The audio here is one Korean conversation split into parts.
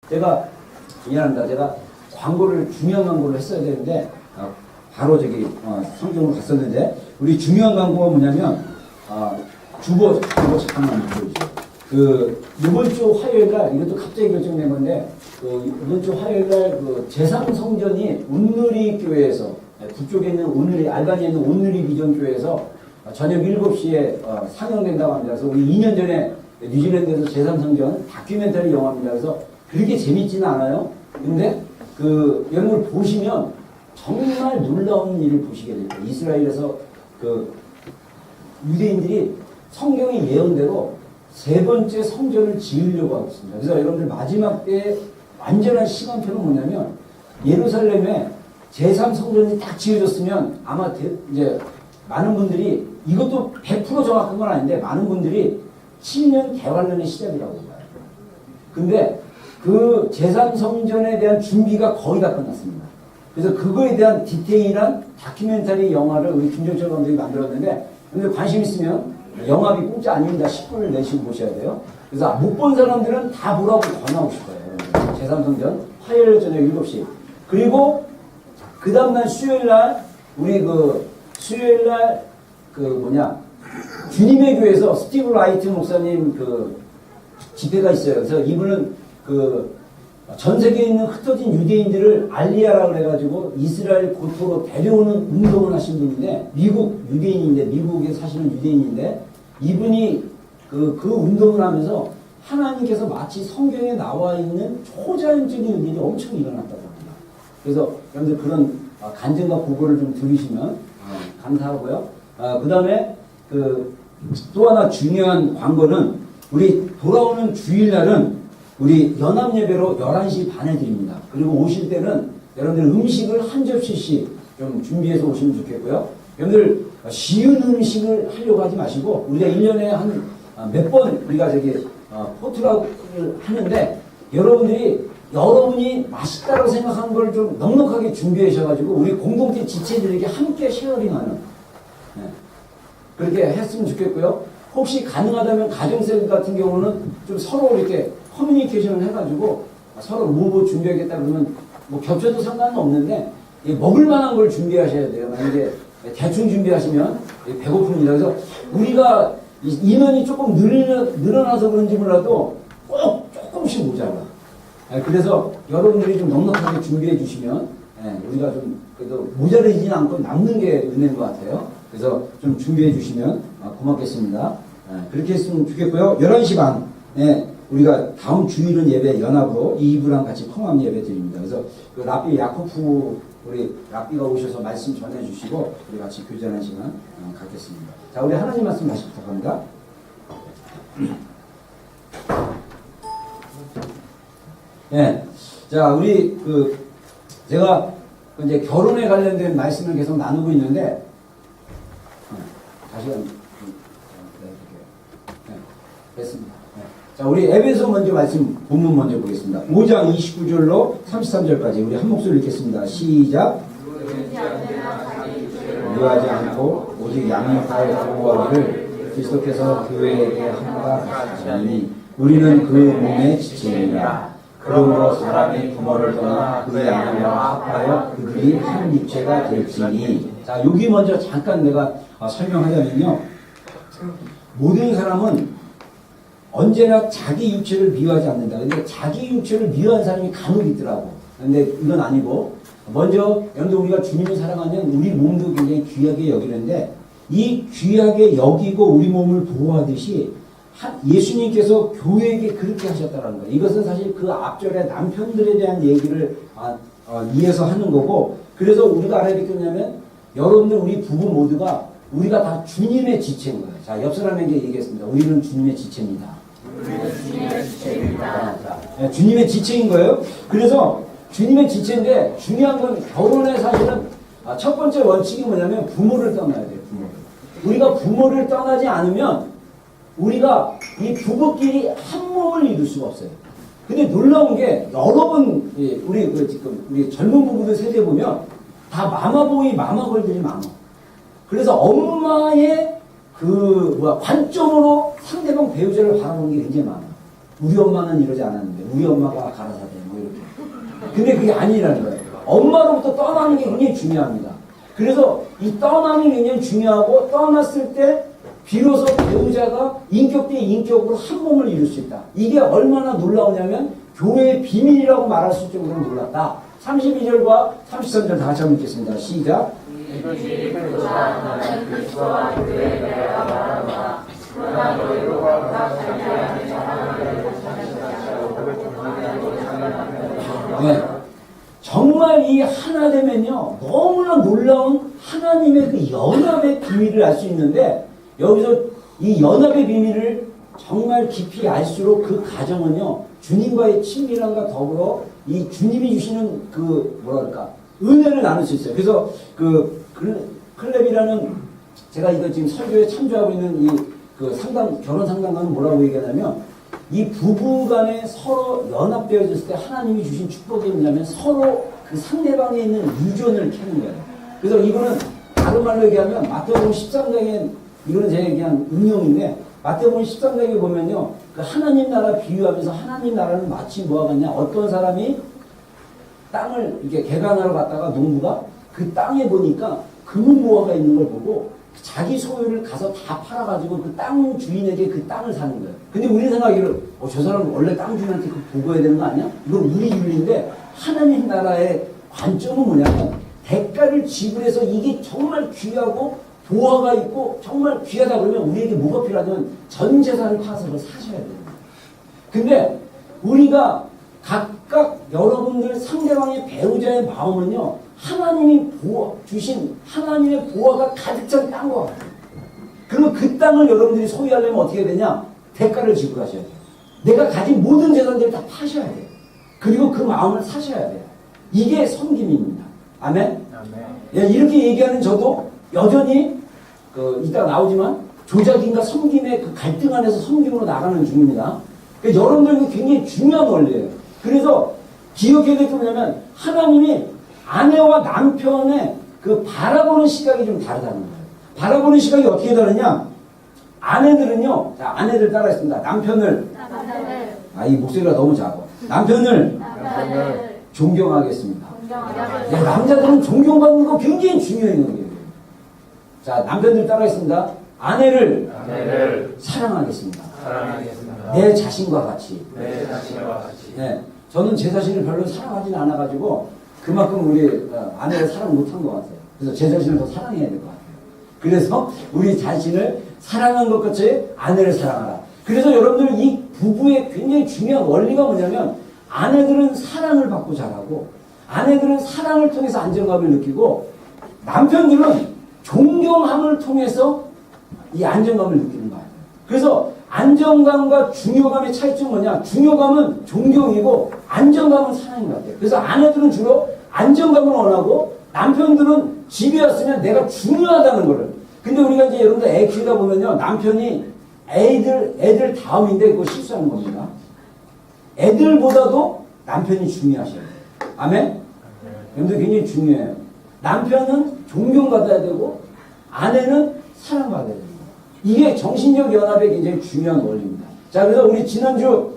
제가 미안합니다. 제가 광고를 중요한 광고를 했어야 되는데 바로 저기 성경으로 갔었는데 우리 중요한 광고가 뭐냐면 주보 잠깐만 보여주세요. 그 이번 주 화요일 날 이것도 갑자기 결정된 건데 이번 주 화요일 날 그 제3성전이 온누리 교회에서 북쪽에 있는 온누리 알바니에 있는 온누리 비전 교회에서 저녁 7시에 상영된다고 합니다. 그래서 우리 2년 전에 뉴질랜드에서 제3성전 다큐멘터리 영화입니다. 그래서 그렇게 재밌지는 않아요. 근데 그 여러분들 보시면 정말 놀라운 일을 보시게 될 거예요. 이스라엘에서 그 유대인들이 성경의 예언대로 세 번째 성전을 지으려고 하고 있습니다. 그래서 여러분들 마지막 때 완전한 시간표는 뭐냐면 예루살렘에 제3성전이 딱 지어졌으면 아마 이제 많은 분들이 이것도 100% 정확한 건 아닌데 많은 분들이 7년 대환란의 시작이라고 봐요. 근데 그 제3성전에 대한 준비가 거의 다 끝났습니다. 그래서 그거에 대한 디테일한 다큐멘터리 영화를 우리 김정철 감독이 만들었는데 여러분들 관심 있으면 영화비 공짜 아닙니다. 10불을 내시고 보셔야 돼요. 그래서 못 본 사람들은 다 보라고 권하고 싶어요. 제3성전 화요일 저녁 7시. 그리고 그 다음날 수요일날 우리 수요일날 주님의 교회에서 스티브 라이트 목사님 집회가 있어요. 그래서 이분은 전 세계에 있는 흩어진 유대인들을 알리아라고 해가지고 이스라엘 고토로 데려오는 운동을 하신 분인데 미국 유대인인데 미국에 사시는 유대인인데 이분이 그 운동을 하면서 하나님께서 마치 성경에 나와 있는 초자연적인 일이 엄청 일어났다고 합니다. 그래서 여러분들 그런 간증과 보고를 좀 들으시면 감사하고요. 그 다음에 또 하나 중요한 광고는 우리 돌아오는 주일날은 우리 연합예배로 11시 반에 드립니다. 그리고 오실 때는 여러분들 음식을 한 접시씩 좀 준비해서 오시면 좋겠고요. 여러분들 쉬운 음식을 하려고 하지 마시고 우리가 1년에 한 몇 번 우리가 포트락을 하는데 여러분이 맛있다고 생각하는 걸 좀 넉넉하게 준비하셔가지고 우리 공동체 지체들에게 함께 쉐어링하는 그렇게 했으면 좋겠고요. 혹시 가능하다면 가정세 같은 경우는 좀 서로 이렇게 커뮤니케이션을 해가지고 서로 뭐 준비하겠다 그러면 뭐 겹쳐도 상관은 없는데 먹을 만한 걸 준비하셔야 돼요. 만약에 대충 준비하시면 배고픕니다. 그래서 우리가 인원이 조금 늘어나서 그런지 몰라도 꼭 조금씩 모자라. 그래서 여러분들이 좀 넉넉하게 준비해 주시면 우리가 좀 그래도 모자라지는 않고 남는 게 은혜인 것 같아요. 그래서 좀 준비해 주시면 고맙겠습니다. 그렇게 했으면 좋겠고요. 11시 반에 우리가 다음 주일은 예배 연합으로 이브랑 같이 통합 예배 드립니다. 그래서 라삐 야코프 우리 라삐가 오셔서 말씀 전해주시고 우리 같이 교제하는 시간 갖겠습니다. 자, 우리 하나님 말씀 다시 부탁합니다. 자, 우리 제가 이제 결혼에 관련된 말씀을 계속 나누고 있는데 다시 됐습니다. 자, 우리 에베소 먼저 본문 먼저 보겠습니다. 5장 29절로 33절까지 우리 한 목소리 읽겠습니다. 시작. 유하지 않고 오직 양육하여 보호하기를 그리스도께서 교회에게 함과 같이 하니 우리는 그 몸의 지체이라. 그러므로 사람이 부모를 떠나 그의 아내와 합하여 그들이 한 육체가 될지니. 자, 여기 먼저 잠깐 내가 설명하자면요. 모든 사람은 언제나 자기 육체를 미워하지 않는다. 근데 자기 육체를 미워하는 사람이 간혹 있더라고. 근데 이건 아니고 먼저 여러분들 우리가 주님을 사랑하면 우리 몸도 굉장히 귀하게 여기는데 이 귀하게 여기고 우리 몸을 보호하듯이 예수님께서 교회에게 그렇게 하셨다는 거예요. 이것은 사실 그 앞절에 남편들에 대한 얘기를 이어서 하는 거고 그래서 우리가 알아야 될 게 뭐냐면 여러분들 우리 부부 모두가 우리가 다 주님의 지체인 거예요. 자, 옆 사람에게 얘기했습니다. 우리는 주님의 지체입니다. 주님의 지체인 거예요. 그래서 주님의 지체인데 중요한 건 결혼의 사실은 첫 번째 원칙이 뭐냐면 부모를 떠나야 돼요. 우리가 부모를 떠나지 않으면 우리가 이 부부끼리 한 몸을 이룰 수가 없어요. 근데 놀라운 게 여러 번 우리 젊은 부부들 세대 보면 다 마마보이 마마걸들이 많아. 그래서 엄마의 관점으로 상대방 배우자를 바라보는 게 굉장히 많아. 우리 엄마는 이러지 않았는데, 우리 엄마가 가라사대. 근데 그게 아니라는 거예요. 엄마로부터 떠나는 게 굉장히 중요합니다. 그래서 이 떠나는 게 굉장히 중요하고 떠났을 때 비로소 배우자가 인격 대 인격으로 한 몸을 이룰 수 있다. 이게 얼마나 놀라우냐면 교회의 비밀이라고 말할 수 있을 정도로 놀랐다. 32절과 33절 다 같이 한번 읽겠습니다. 시작. 이것이 그리스도와 그리스도와 교회에 대하여 말하노라. 그러나 너희로 각각 자기 안에 사랑하는 네. 정말 이 하나 되면요 너무나 놀라운 하나님의 그 연합의 비밀을 알 수 있는데 여기서 이 연합의 비밀을 정말 깊이 알수록 그 가정은요 주님과의 친밀함과 더불어 이 주님이 주시는 그 뭐랄까 은혜를 나눌 수 있어요. 그래서 그 클랩이라는 제가 이거 지금 설교에 참조하고 있는 이 그 상담 결혼 상담가는 뭐라고 얘기하냐면 이 부부간에 서로 연합되어졌을 때 하나님이 주신 축복이 뭐냐면 서로 그 상대방에 있는 유전을 캐는 거예요. 그래서 이거는 다른 말로 얘기하면 마태복음 13장에 이거는 제가 얘기한 응용인데 마태복음 13장에 보면요 그 하나님 나라 비유하면서 하나님 나라는 마치 뭐가 같냐 어떤 사람이 땅을 이렇게 개간하러 갔다가 농부가 그 땅에 보니까 금은보화가 있는 걸 보고 자기 소유를 가서 다 팔아가지고 그 땅 주인에게 그 땅을 사는 거예요. 근데 우리 생각에는 저 사람은 원래 땅 주인한테 그 보고해야 되는 거 아니야? 이건 우리 윤리인데 하나님 나라의 관점은 뭐냐면 대가를 지불해서 이게 정말 귀하고 보화가 있고 정말 귀하다 그러면 우리에게 뭐가 필요하냐면 전 재산을 파서 그걸 사셔야 돼요. 근데 우리가 각각 여러분들 상대방의 배우자의 마음은요 하나님이 주신 하나님의 보화가 가득 찬 땅과 같아요. 그러면 그 땅을 여러분들이 소유하려면 어떻게 되냐? 대가를 지불하셔야 돼요. 내가 가진 모든 재산들을 다 파셔야 돼요. 그리고 그 마음을 사셔야 돼요. 이게 섬김입니다. 아멘? 아멘. 예, 이렇게 얘기하는 저도 여전히 이따 나오지만 조작인과 섬김의 그 갈등 안에서 섬김으로 나가는 중입니다. 그러니까 여러분들에게 굉장히 중요한 원리예요. 그래서 기억해야 될 게 뭐냐면 하나님이 아내와 남편의 그 바라보는 시각이 좀 다르다는 거예요. 바라보는 시각이 어떻게 다르냐? 아내들은요, 자, 아내들 따라했습니다. 남편을, 이 목소리가 너무 작아. 남편을 존경하겠습니다. 야, 남자들은 존경받는 거 굉장히 중요한 거예요. 자, 남편들 따라했습니다. 아내를 사랑하겠습니다. 내 자신과 같이. 네, 저는 제 자신을 별로 사랑하진 않아가지고 그만큼 우리 아내를 사랑 못한 것 같아요. 그래서 제 자신을 더 사랑해야 될 것 같아요. 그래서 우리 자신을 사랑한 것 같이 아내를 사랑하라. 그래서 여러분들 이 부부의 굉장히 중요한 원리가 뭐냐면 아내들은 사랑을 받고 자라고 아내들은 사랑을 통해서 안정감을 느끼고 남편들은 존경함을 통해서 이 안정감을 느끼는 거예요. 그래서 안정감과 중요감의 차이점은 뭐냐? 중요감은 존경이고 안정감은 사랑인 것 같아요. 그래서 아내들은 주로 안정감을 원하고 남편들은 집에 왔으면 내가 중요하다는 거를. 근데 우리가 이제 여러분들 애 키우다 보면요. 남편이 애들 다음인데 그거 실수하는 겁니다. 애들보다도 남편이 중요하셔야 돼요. 아멘? 여러분들 굉장히 중요해요. 남편은 존경받아야 되고 아내는 사랑받아야 됩니다. 이게 정신적 연합의 굉장히 중요한 원리입니다. 자, 그래서 우리 지난주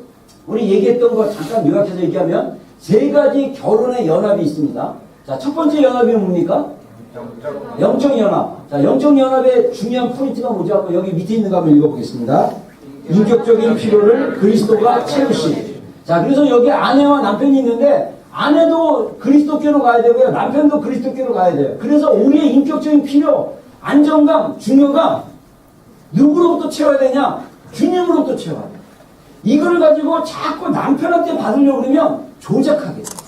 우리 얘기했던 거 잠깐 요약해서 얘기하면 세 가지 결혼의 연합이 있습니다. 자, 첫 번째 연합이 뭡니까? 영적 연합. 자, 영적 연합의 중요한 포인트가 뭐죠? 한번 여기 밑에 있는 거 한번 읽어보겠습니다. 인격적인 필요를 그리스도가 채우시. 자, 그래서 여기 아내와 남편이 있는데 아내도 그리스도께로 가야 되고요. 남편도 그리스도께로 가야 돼요. 그래서 우리의 인격적인 필요, 안정감, 중요감 누구로부터 채워야 되냐? 주님으로부터 채워야 돼요. 이걸 가지고 자꾸 남편한테 받으려고 그러면 조작하게 돼요.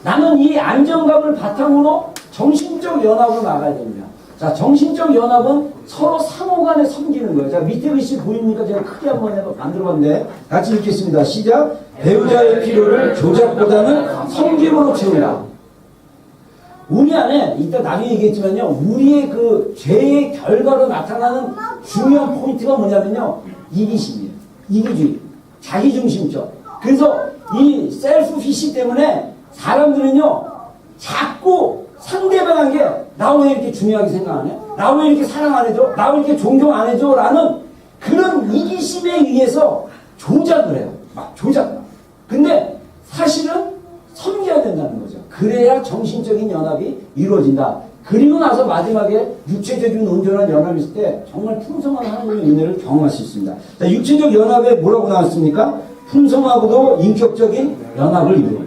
나는 이 안정감을 바탕으로 정신적 연합으로 나가야 됩니다. 자, 정신적 연합은 서로 상호간에 섬기는 거예요. 자, 밑에 글씨 보입니까? 제가 크게 한번 만들어봤는데 같이 읽겠습니다. 시작. 배우자의 필요를 조작보다는 섬김으로 채운다. 우리 안에 이따 나중에 얘기했지만요. 우리의 그 죄의 결과로 나타나는 중요한 포인트가 뭐냐면요. 이기심이에요. 이기주의. 자기중심적. 그래서 이 셀프 피시 때문에 사람들은요. 자꾸 상대방에게 나 왜 이렇게 중요하게 생각 안 해? 나 왜 이렇게 사랑 안 해줘? 나 왜 이렇게 존경 안 해줘? 라는 그런 이기심에 의해서 조작을 해요. 막 조작. 근데 사실은 섬겨야 되는 된다는 거죠. 그래야 정신적인 연합이 이루어진다. 그리고 나서 마지막에 육체적인 온전한 연합이 있을 때 정말 풍성한 하나님의 은혜를 경험할 수 있습니다. 자, 육체적 연합에 뭐라고 나왔습니까? 풍성하고도 인격적인 연합을 이루어요.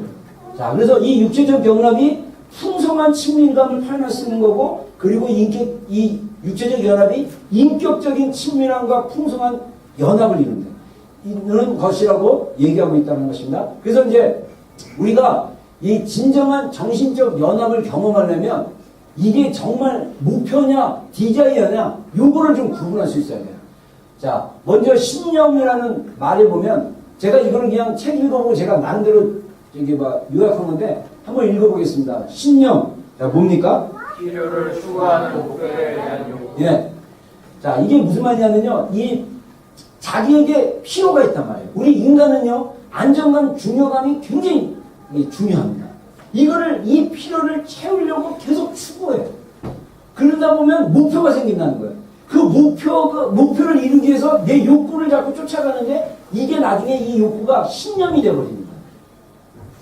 자, 그래서 이 육체적 연합이 풍성한 친밀감을 표현할 수 있는 거고, 그리고 이 육체적 연합이 인격적인 친밀함과 풍성한 연합을 이루는 것이라고 얘기하고 있다는 것입니다. 그래서 이제 우리가 이 진정한 정신적 연합을 경험하려면 이게 정말 목표냐 디자이어냐 요거를 좀 구분할 수 있어야 돼요. 자, 먼저 신념이라는 말에 보면 제가 이거는 그냥 책 읽어보고 제가 나름대로 요약한 건데 한번 읽어보겠습니다. 신념. 자, 뭡니까? 필요를 추구하는 목표에 대한 욕구. 예. 자, 이게 무슨 말이냐면요. 이 자기에게 필요가 있단 말이에요. 우리 인간은요, 안정감, 중요감이 굉장히 중요합니다. 이 필요를 채우려고 계속 추구해요. 그러다 보면 목표가 생긴다는 거예요. 그 목표를 이루기 위해서 내 욕구를 자꾸 쫓아가는데 이게 나중에 이 욕구가 신념이 되어버립니다.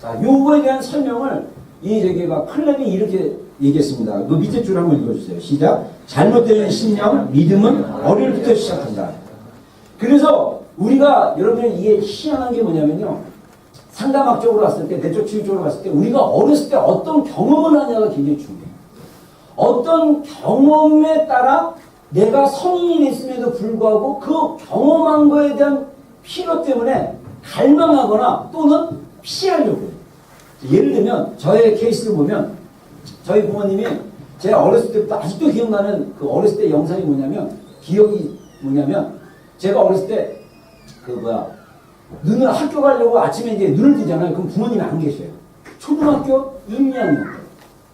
자, 요거에 대한 설명을 클랩이 이렇게 얘기했습니다. 그 밑에 줄 한번 읽어주세요. 시작. 잘못된 신념, 믿음은 어릴 때부터 시작한다. 그래서 우리가 여러분이 이게 희한한 게 뭐냐면요. 상담학적으로 봤을 때, 내적 치유적으로 봤을 때 우리가 어렸을 때 어떤 경험을 하냐가 굉장히 중요해요. 어떤 경험에 따라 내가 성인이 됐음에도 불구하고 그 경험한 거에 대한 필요 때문에 갈망하거나 또는 피하려고 해요. 예를 들면 저의 케이스를 보면 저희 부모님이 제가 어렸을 때부터 아직도 기억나는 그 어렸을 때 영상이 기억이 뭐냐면 제가 어렸을 때 눈을 학교 가려고 아침에 이제 눈을 뜨잖아요. 그럼 부모님이 안 계셔요. 초등학교 1, 2학년 때.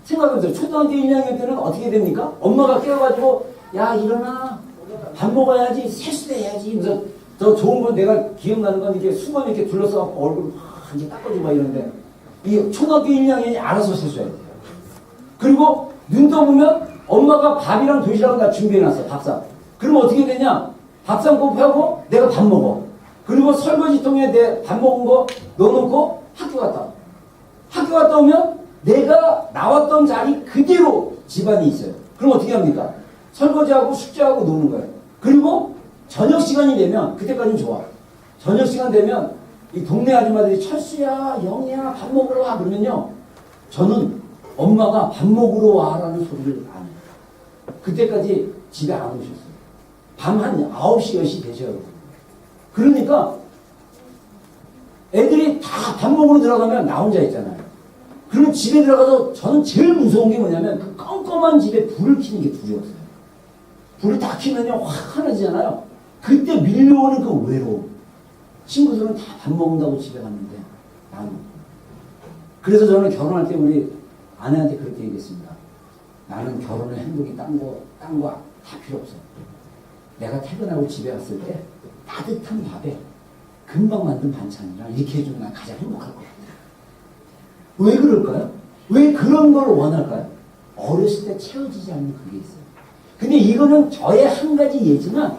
생각해보세요. 초등학교 1, 2학년 때는 어떻게 됩니까? 엄마가 깨워가지고 야 일어나 밥 먹어야지 세수도 해야지. 그래서 더 좋은 건 내가 기억나는 건 이게 수건이 이렇게 둘러싸고 얼굴 이렇게 닦아주고 막 이러는데 이 초등학교 1, 2학년이 알아서 세수해요. 그리고 눈 떠보면 엄마가 밥이랑 도시락을 다 준비해놨어. 밥상. 그럼 어떻게 되냐? 밥상 곱하고 내가 밥 먹어. 그리고 설거지통에 내 밥 먹은 거 넣어놓고 학교 갔다 와. 학교 갔다 오면 내가 나왔던 자리 그대로 집안이 있어요. 그럼 어떻게 합니까? 설거지하고 숙제하고 노는 거예요. 그리고 저녁 시간이 되면 그때까지는 좋아. 저녁 시간 되면 이 동네 아줌마들이 철수야, 영희야 밥 먹으러 와 그러면요. 저는 엄마가 밥 먹으러 와라는 소리를 안 해요. 그때까지 집에 안 오셨어요. 밤 한 9시, 10시 되셔요. 그러니까 애들이 다 밥 먹으러 들어가면 나 혼자 있잖아요. 그러면 집에 들어가서 저는 제일 무서운 게 뭐냐면 그 껌껌한 집에 불을 켜는 게 두려웠어요. 불을 다 켜면요 확 하나지잖아요. 그때 밀려오는 그 외로움. 친구들은 다 밥 먹는다고 집에 갔는데 나는. 그래서 저는 결혼할 때 우리 아내한테 그렇게 얘기했습니다. 나는 결혼의 행복이 딴 거 다 필요 없어. 내가 퇴근하고 집에 갔을 때 따뜻한 밥에 금방 만든 반찬이랑 이렇게 해주면 난 가장 행복할 것 같아요. 왜 그럴까요? 왜 그런 걸 원할까요? 어렸을 때 채워지지 않는 그게 있어요. 근데 이거는 저의 한 가지 예지만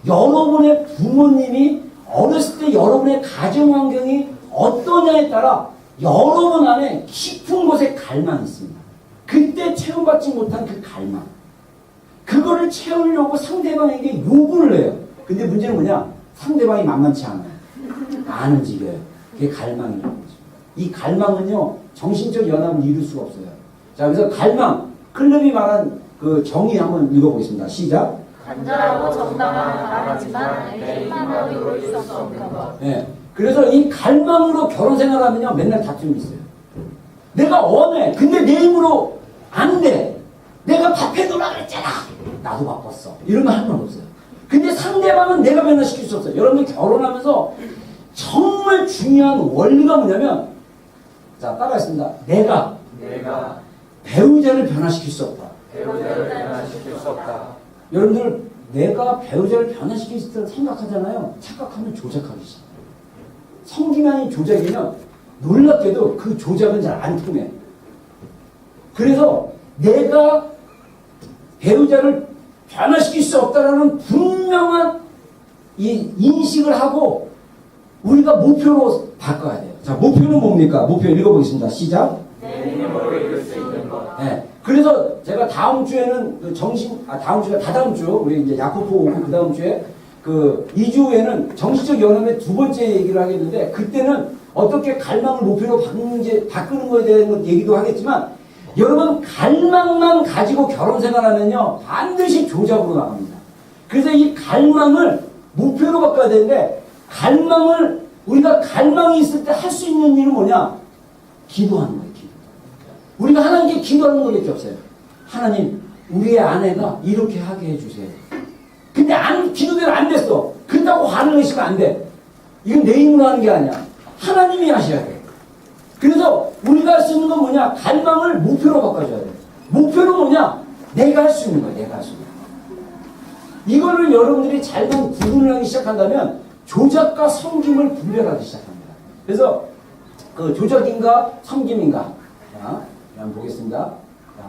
여러분의 부모님이 어렸을 때 여러분의 가정 환경이 어떠냐에 따라 여러분 안에 깊은 곳에 갈망이 있습니다. 그때 채움받지 못한 그 갈망. 그거를 채우려고 상대방에게 요구를 해요. 근데 문제는 뭐냐? 상대방이 만만치 않아요. 안 움직여요. 그게 갈망이라는 거죠. 이 갈망은요, 정신적 연합을 이룰 수가 없어요. 자, 그래서 갈망, 클럽이 말한 그 정의 한번 읽어보겠습니다. 시작. 간절하고 정당한 바람이지만 내 힘만으로 이룰 수 없는 것. 네. 그래서 이 갈망으로 결혼 생활하면요, 맨날 다툼이 있어요. 내가 원해. 근데 내 힘으로 안 돼. 내가 밥해놓으라 그랬잖아. 나도 바빴어. 이러면 할 말 없어요. 근데 상대방은 내가 변화시킬 수 없어요. 여러분들 결혼하면서 정말 중요한 원리가 뭐냐면, 자, 따라하겠습니다. 내가 배우자를 변화시킬 수 없다. 여러분들, 내가 배우자를 변화시킬 수 있다고 생각하잖아요. 착각하면 조작하기 시작해요. 성기만이 조작이면 놀랍게도 그 조작은 잘 안 통해. 그래서 내가 배우자를 변화시킬 수 없다라는 분명한 이 인식을 하고 우리가 목표로 바꿔야 돼요. 자, 목표는 뭡니까? 목표 읽어보겠습니다. 시작. 내 힘으로 이룰 수 있는 것. 네. 그래서 제가 다음 주에는 그 다음 주가 다다음 주, 우리 이제 야코포 오고 그 다음 주에 그 2주에는 정신적 연합의 두 번째 얘기를 하겠는데, 그때는 어떻게 갈망을 목표로 바꾸는 거에 대한 얘기도 하겠지만, 여러분, 갈망만 가지고 결혼 생활하면요, 반드시 조작으로 나갑니다. 그래서 이 갈망을 목표로 바꿔야 되는데, 우리가 갈망이 있을 때 할 수 있는 일은 뭐냐? 기도하는 거예요, 기도. 우리가 하나님께 기도하는 것밖에 없어요. 하나님, 우리의 아내가 이렇게 하게 해주세요. 근데 기도대로 안 됐어. 그렇다고 화를 내시면 안 돼. 이건 내 힘으로 하는 게 아니야. 하나님이 하셔야 돼. 그래서 우리가 할 수 있는 건 뭐냐? 갈망을 목표로 바꿔줘야 돼. 목표는 뭐냐? 내가 할 수 있는 거야, 내가 할 수 있는 거야. 이거를 여러분들이 잘만 구분을 하기 시작한다면 조작과 섬김을 분별하기 시작합니다. 그래서 그 조작인가 섬김인가? 자, 한번 보겠습니다. 자,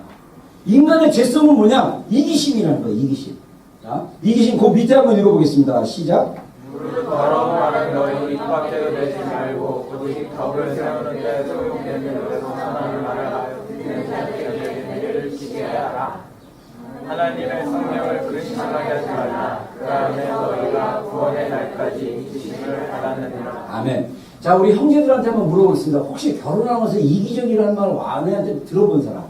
인간의 죄성은 뭐냐? 이기심이라는 거예요, 이기심. 자, 이기심 그 밑에 한번 읽어보겠습니다. 시작. 더러운 말은 너희 입 밖에도 내지 말고 오직 덕을 세우는 데 소용되는 것에서 선한 말을 하여 듣는 자들에게 내를 지게 하라. 하나님의 성령을 근심하게 하지 말라. 그 안에 너희가 구원의 날까지 지심을 받았느니라. 아멘. 자, 우리 형제들한테 한번 물어보겠습니다. 혹시 결혼하면서 이기적이라는 말 아내한테 들어본 사람?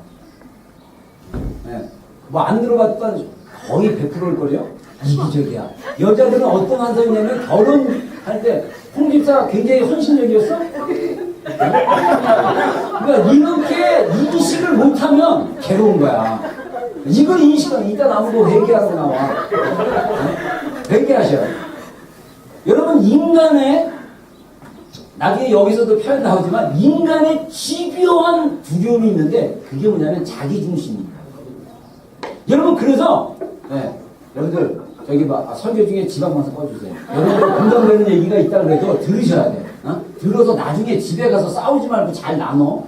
네. 뭐 안 들어봤던 거의 100%일 거예요. 이기적이야. 여자들은 어떤 환상이냐면 결혼할 때 홍집사가 굉장히 헌신적이었어? 그러니까 이렇게 이기식을 못하면 괴로운 거야. 이걸 인식은 이따 나오고 회개하고 나와. 회개하셔요. 여러분, 인간의 나중에 여기서도 표현 나오지만 인간의 집요한 두려움이 있는데 그게 뭐냐면 자기중심입니다. 여러분, 그래서 여러분들 저기 설교 중에 지방방송 꺼주세요. 여러분들 공감되는 얘기가 있다 그래도 들으셔야 돼. 들어서 나중에 집에 가서 싸우지 말고 잘 나눠.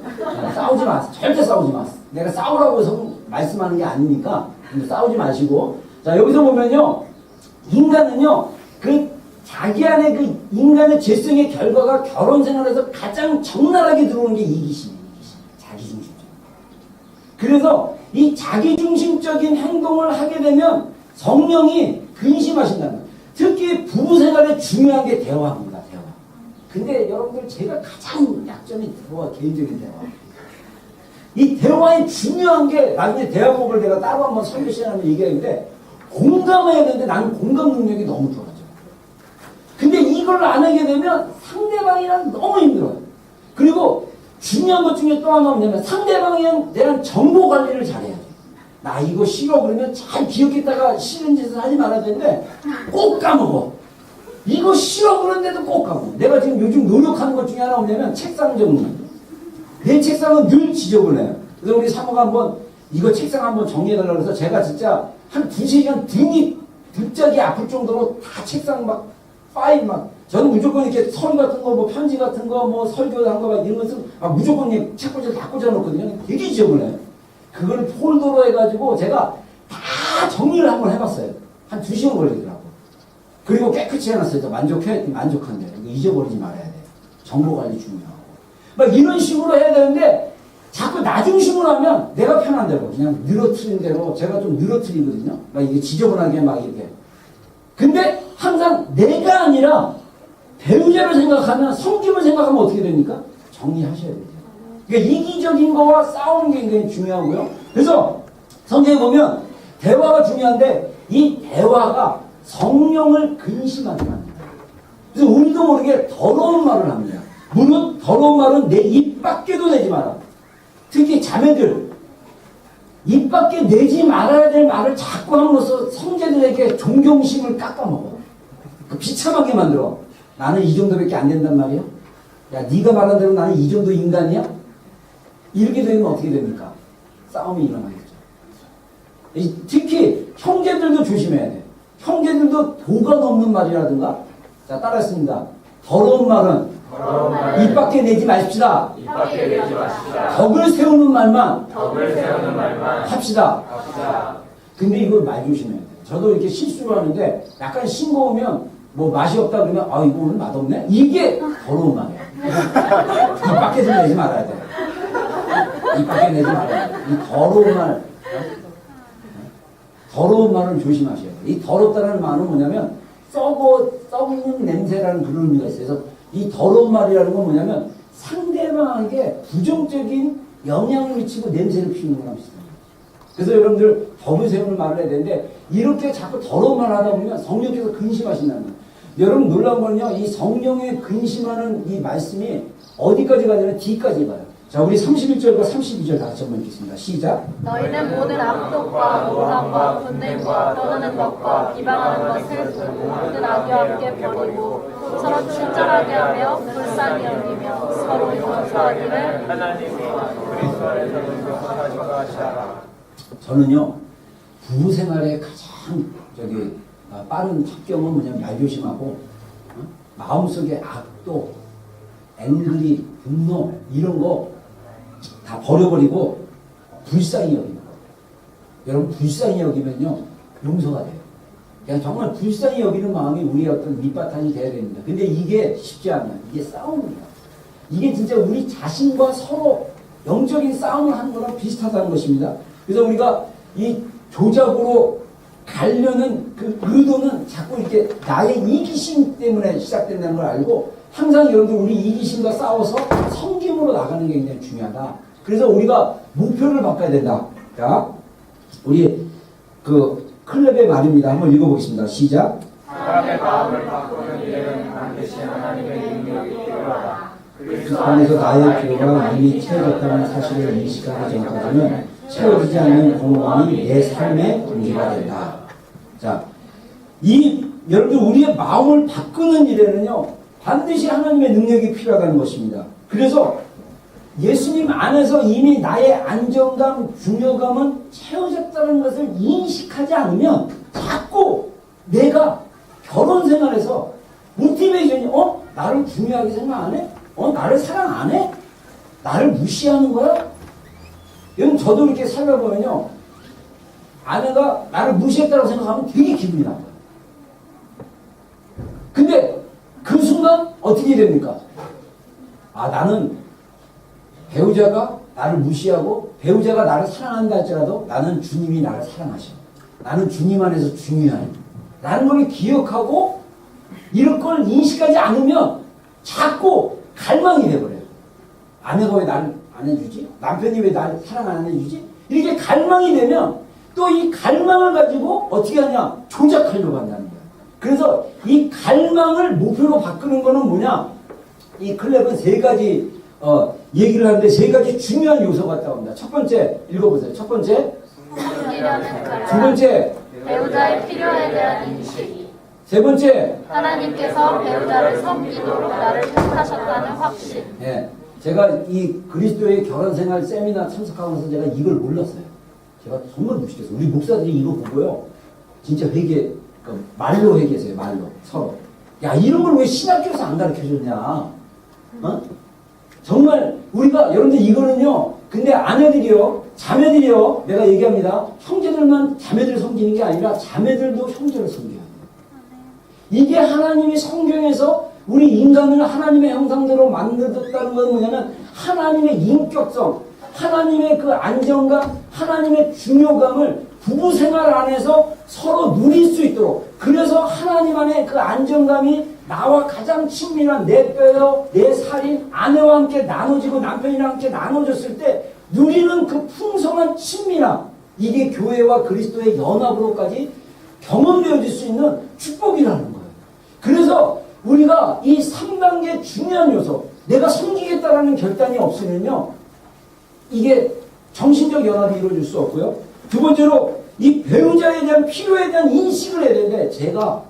싸우지 마. 절대 싸우지 마. 내가 싸우라고 해서 말씀하는 게 아니니까 싸우지 마시고. 자, 여기서 보면요, 인간은요 그 자기 안에 그 인간의 죄성의 결과가 결혼 생활에서 가장 적나라하게 들어오는 게 이기심이에요. 자기중심적. 그래서 이 자기중심적인 행동을 하게 되면 성령이 근심하신다는 거예요. 특히 부부 생활에 중요한 게 대화입니다. 대화. 근데 여러분들 제가 가장 약점이 대화, 개인적인 대화. 이 대화의 중요한 게 나중에 대화법을 내가 따로 한번 설교 시간하면 얘기하는데 공감해야 되는데 나는 공감 능력이 너무 떨어져. 근데 이걸 안 하게 되면 상대방이랑 너무 힘들어요. 그리고 중요한 것 중에 또 하나 뭐냐면 상대방에 대한 정보 관리를 잘해야 돼. 나 이거 싫어 그러면 잘 기억했다가 싫은 짓을 하지 말아야 되는데 꼭 까먹어. 이거 싫어 그러는데도 꼭 까먹어. 내가 지금 요즘 노력하는 것 중에 하나 뭐냐면 책상 정리. 내 책상은 늘 지저분해요. 그래서 우리 사모가 한번 이거 책상 한번 정리해달라고 해서 제가 진짜 한 2시간 등짝이 아플 정도로 다 책상 막 파일 막 저는 무조건 이렇게 서류 같은 거 뭐 편지 같은 거 뭐 설교한 거 막 이런 것은 무조건 책꽂이를 다 꽂아놓거든요. 되게 지저분해요. 그걸 폴더로 해가지고 제가 다 정리를 한번 해봤어요. 한 2시간 걸리더라고. 그리고 깨끗이 해놨어요. 만족한데. 이거 잊어버리지 말아야 돼. 정보 관리 중요하고. 막 이런 식으로 해야 되는데 자꾸 나 중심으로 하면 내가 편한 대로 그냥 늘어뜨린 대로 제가 좀 늘어뜨리거든요. 막 이게 지저분하게 막 이렇게. 근데 항상 내가 아니라 배우자를 생각하면 성김을 생각하면 어떻게 됩니까? 정리하셔야 돼요. 그러니까 이기적인 거와 싸우는 게 굉장히 중요하고요. 그래서 성경에 보면 대화가 중요한데 이 대화가 성령을 근심하게 합니다. 그래서 우리도 모르게 더러운 말을 합니다. 물론 더러운 말은 내 입 밖에도 내지 마라. 특히 자매들 입 밖에 내지 말아야 될 말을 자꾸 함으로써 형제들에게 존경심을 깎아먹어. 비참하게 만들어. 나는 이 정도밖에 안 된단 말이야? 야, 네가 말한 대로 나는 이 정도 인간이야? 이렇게 되면 어떻게 됩니까? 싸움이 일어나겠죠. 특히 형제들도 조심해야 돼. 형제들도 도가 넘는 말이라든가. 자, 따라했습니다. 더러운 말은 입 밖에 내지 마십시다. 입 밖에 내지 마십시다. 덕을 세우는 말만 합시다. 근데 이걸 말 조심해야 돼. 저도 이렇게 실수를 하는데 약간 싱거우면 뭐 맛이 없다 그러면 이거 오늘 맛없네? 이게 더러운 말이야. 입 밖에 좀 내지 말아야 돼. 입 밖에 내지 말아야 돼. 이 더러운 말, 더러운 말을 조심하셔야 돼. 이 더럽다는 말은 뭐냐면 썩는 냄새라는 그런 의미가 있어요. 그래서 이 더러운 말이라는 건 뭐냐면 상대방에게 부정적인 영향을 미치고 냄새를 피우는 거랑 비슷합니다. 그래서 여러분들 법을 세우는 말을 해야 되는데 이렇게 자꾸 더러운 말을 하다 보면 성령께서 근심하신다는 거예요. 여러분 놀라운 거는요, 이 성령에 근심하는 이 말씀이 어디까지 가냐면 뒤까지 가요. 자, 우리 31절과 32절 다 같이 한번 읽겠습니다. 시작. 너희는 모든 악독과 노함과 분냄과 떠드는 것과 비방하는 것을 모든 악과 함께 버리고 서로 친절하게 하며 불쌍히 여기며 서로 용서하기를 하나님이 그리스도 안에서 용서하신 것 같이 하라. 저는요, 부부 생활의 가장 빠른 탑경은 뭐냐면 말조심하고 마음속에 악도, 앵글이, 분노 이런 거 다 버려버리고 불쌍히 여기는 거예요. 여러분 불쌍히 여기면요 용서가 돼요. 그냥 정말 불쌍히 여기는 마음이 우리의 어떤 밑바탕이 돼야 됩니다. 근데 이게 쉽지 않아요. 이게 싸움이에요. 이게 진짜 우리 자신과 서로 영적인 싸움을 하는 거랑 비슷하다는 것입니다. 그래서 우리가 이 조작으로 가려는 그 의도는 자꾸 이렇게 나의 이기심 때문에 시작된다는 걸 알고 항상 여러분들 우리 이기심과 싸워서 섬김으로 나가는 게 굉장히 중요하다. 그래서 우리가 목표를 바꿔야 된다. 자, 우리 그 클럽의 말입니다. 한번 읽어보겠습니다. 시작. 사람의 마음을 바꾸는 일에는 반드시 하나님의 능력이 필요하다. 그리스도 안에서 나의 필요가 이미 채워졌다는 사실을 인식하기 전까지는 채워지지 않는 공허함이 내 삶의 문제가 된다. 자, 여러분들 우리의 마음을 바꾸는 일에는요 반드시 하나님의 능력이 필요하다는 것입니다. 그래서 예수님 안에서 이미 나의 안정감, 중요감은 채워졌다는 것을 인식하지 않으면 자꾸 내가 결혼 생활에서 모티베이션이 나를 중요하게 생각 안 해? 나를 사랑 안 해? 나를 무시하는 거야? 여러분 저도 이렇게 살아보면요 아내가 나를 무시했다고 생각하면 되게 기분이 나빠요. 근데 그 순간 어떻게 됩니까? 나는 배우자가 나를 무시하고 배우자가 나를 사랑한다 할지라도 나는 주님이 나를 사랑하셔. 나는 주님 안에서 중요해. 라는 걸 기억하고 이런 걸 인식하지 않으면 자꾸 갈망이 돼버려요. 아내가 왜 나를 안 해주지? 남편이 왜 나를 사랑 안 해주지? 이렇게 갈망이 되면 또 이 갈망을 가지고 어떻게 하냐? 조작하려고 한다는 거예요. 그래서 이 갈망을 목표로 바꾸는 거는 뭐냐? 이 클랩은 세 가지 얘기를 하는데 세 가지 중요한 요소가 있다고 첫 번째 읽어보세요. 첫 번째, 두 번째, 배우자의 필요에 대한 인식. 세 번째, 하나님께서 배우자를 섬기도록 나를 택하셨다는 확신. 네, 제가 이 그리스도의 결혼생활 세미나 참석하면서 제가 이걸 몰랐어요. 제가 정말 무식했어요. 우리 목사들이 이거 보고요. 진짜 말로 회개했어요. 말로. 서로. 야, 이런 걸 왜 신학교에서 안 가르쳐줬냐. 정말 우리가 여러분들 이거는요. 근데 아내들이요. 자매들이요. 내가 얘기합니다. 형제들만 자매들 섬기는 게 아니라 자매들도 형제를 섬겨야 돼요. 이게 하나님이 성경에서 우리 인간을 하나님의 형상대로 만들었다는 건 뭐냐면 하나님의 인격성, 하나님의 그 안정감, 하나님의 중요감을 부부 생활 안에서 서로 누릴 수 있도록 그래서 하나님 안에 그 안정감이 나와 가장 친밀한 내 뼈요, 내 살인 아내와 함께 나눠지고 남편이랑 함께 나눠졌을 때 누리는 그 풍성한 친밀함 이게 교회와 그리스도의 연합으로까지 경험되어질 수 있는 축복이라는 거예요. 그래서 우리가 이 3단계 중요한 요소 내가 섬기겠다라는 결단이 없으면요 이게 정신적 연합이 이루어질 수 없고요. 두 번째로 이 배우자에 대한 필요에 대한 인식을 해야 되는데 제가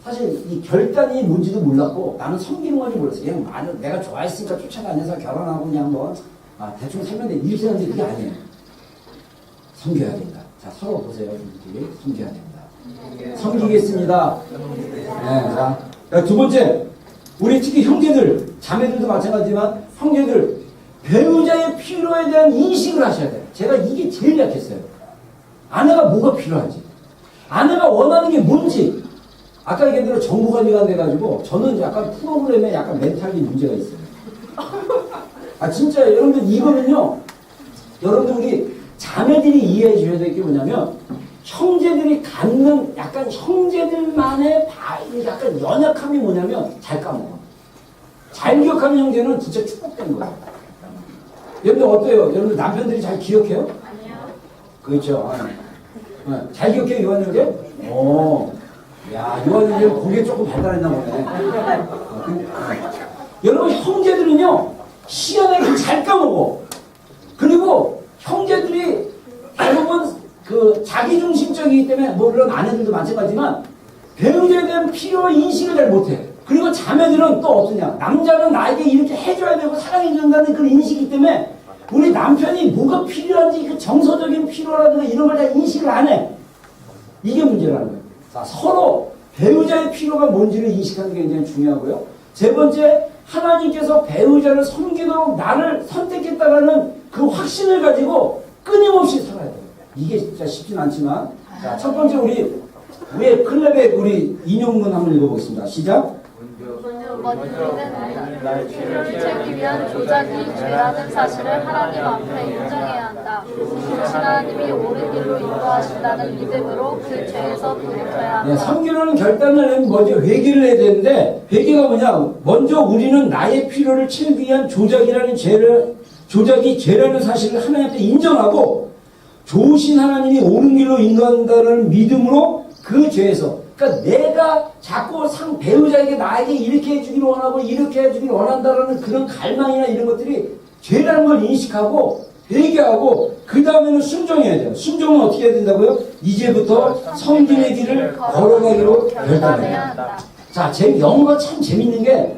사실 이 결단이 뭔지도 몰랐고 나는 섬기는 건지 몰랐어요. 그냥 내가 좋아했으니까 쫓아다녀서 결혼하고 그냥 대충 살면 돼. 이렇게 하는데 그게 아니에요. 섬겨야 된다. 자, 서로 보세요. 이렇게 섬겨야 됩니다. 섬기겠습니다. 네, 자, 두 번째, 우리 특히 형제들, 자매들도 마찬가지지만 형제들 배우자의 필요에 대한 인식을 하셔야 돼요. 제가 이게 제일 약했어요. 아내가 뭐가 필요한지, 아내가 원하는 게 뭔지. 아까 얘기한 대로 정보관리가 돼가지고 저는 약간 프로그램에 약간 멘탈이 문제가 있어요. 아 진짜 여러분들 이거는요. 여러분들 우리 자매들이 이해해 줘야 될 게 뭐냐면 형제들이 갖는 약간 형제들만의 약간 연약함이 뭐냐면 잘 까먹어. 잘 기억하는 형제는 진짜 축복된 거예요. 여러분들 어때요? 여러분들 남편들이 잘 기억해요? 아니요. 그렇죠. 잘 기억해요, 요한 형제? 야, 요한 형제 고개 조금 발달했나 보네. 여러분, 형제들은요, 희한하게 잘 까먹어. 그리고 형제들이 대부분 그 자기중심적이기 때문에, 물론 아내들도 마찬가지지만, 배우자에 대한 필요 인식을 잘 못해. 그리고 자매들은 또 어떠냐. 남자는 나에게 이렇게 해줘야 되고 사랑해준다는 그런 인식이기 때문에, 우리 남편이 뭐가 필요한지 그 정서적인 필요라든가 이런 걸 다 인식을 안 해. 이게 문제라는 거예요. 자, 서로 배우자의 필요가 뭔지를 인식하는 게 굉장히 중요하고요. 세 번째, 하나님께서 배우자를 섬기도록 나를 선택했다라는 그 확신을 가지고 끊임없이 살아야 돼요. 이게 진짜 쉽진 않지만. 자, 첫 번째 우리 위에 클랩의 우리 인용문 한번 읽어보겠습니다. 시작. 먼저 우리는 나의 필요를 채우기 위한 조작이 죄라는 사실을 하나님 앞에 인정해야 한다. 그것이 하나님이 옳은 길로 인도하신다는 믿음으로 그 죄에서 돌이켜야 네, 한다. 섬기려는 결단을 내면 먼저 회개를 해야 되는데 회개가 뭐냐? 먼저 우리는 나의 필요를 채우기 위한 조작이 죄라는 사실을 하나님 앞에 인정하고 좋으신 하나님이 옳은 길로 인도한다는 믿음으로 그 죄에서 그러니까 내가 자꾸 배우자에게 나에게 이렇게 해주기를 원하고 이렇게 해주기를 원한다라는 그런 갈망이나 이런 것들이 죄라는 걸 인식하고 회개하고 그 다음에는 순종해야 돼요. 순종은 어떻게 해야 된다고요? 이제부터 섬김의 길을 걸어가기로 결단해야 한다. 자, 영어가 참 재밌는 게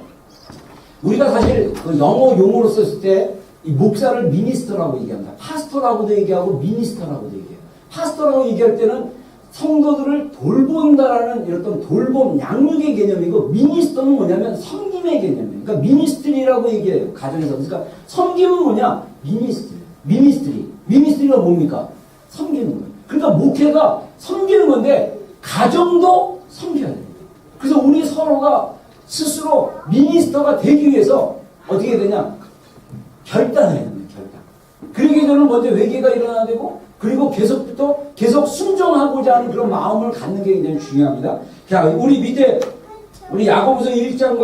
우리가 사실 그 영어 용어로 썼을 때 이 목사를 미니스터라고 얘기합니다. 파스터라고도 얘기하고 미니스터라고도 얘기해요. 파스터라고 얘기할 때는 성도들을 돌본다라는 이런 돌봄, 양육의 개념이고 미니스터는 뭐냐면 섬김의 개념이에요. 그러니까 미니스트리라고 얘기해요. 가정에서. 그러니까 섬김은 뭐냐? 미니스트리가 뭡니까? 섬기는 거예요. 그러니까 목회가 섬기는 건데 가정도 섬겨야 돼요. 그래서 우리 서로가 스스로 미니스터가 되기 위해서 어떻게 되냐? 결단해야 됩니다. 결단. 그러기 전에 먼저 회개가 일어나야 되고 그리고 계속 순종하고자 하는 그런 마음을 갖는 게 굉장히 중요합니다. 자, 우리 밑에 우리 야고보서 1장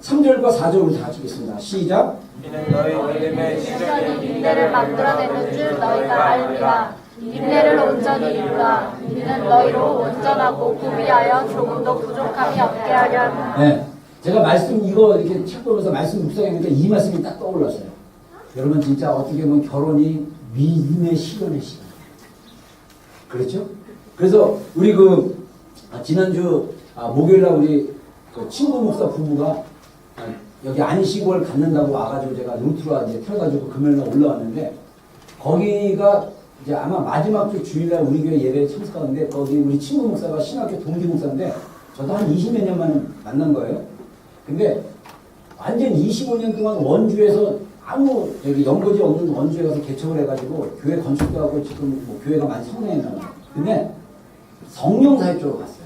3절과 4절을 다 읽겠습니다. 시작. 이는 너희 믿음의 온전히 인내를 만들어내는 줄 너희가 알미라. 인내를 온전히 이루라. 이는 너희로 온전하고 구비하여 조금도 부족함이 없게 하려 함이라. 네. 제가 이거 이렇게 책 보면서 말씀 묵상했는데 이 말씀이 딱 떠올랐어요. 여러분 진짜 어떻게 보면 결혼이 믿음의 시간의 시간. 그렇죠? 그래서 우리 지난주 목요일날 우리 그 친구 목사 부부가 여기 안식월 갖는다고 와가지고 제가 루트로 이제 태워가지고 금요일날 올라왔는데 거기가 이제 아마 마지막 주 주일날 우리 교회 예배에 참석하는데 거기 우리 친구 목사가 신학교 동기 목사인데 저도 한 20몇 년 만에 만난 거예요. 근데 완전 25년 동안 원주에서 아무 연고지 없는 원주에 가서 개척을 해가지고 교회 건축도 하고 지금 교회가 많이 성장했나요. 근데 성령사역 쪽으로 갔어요.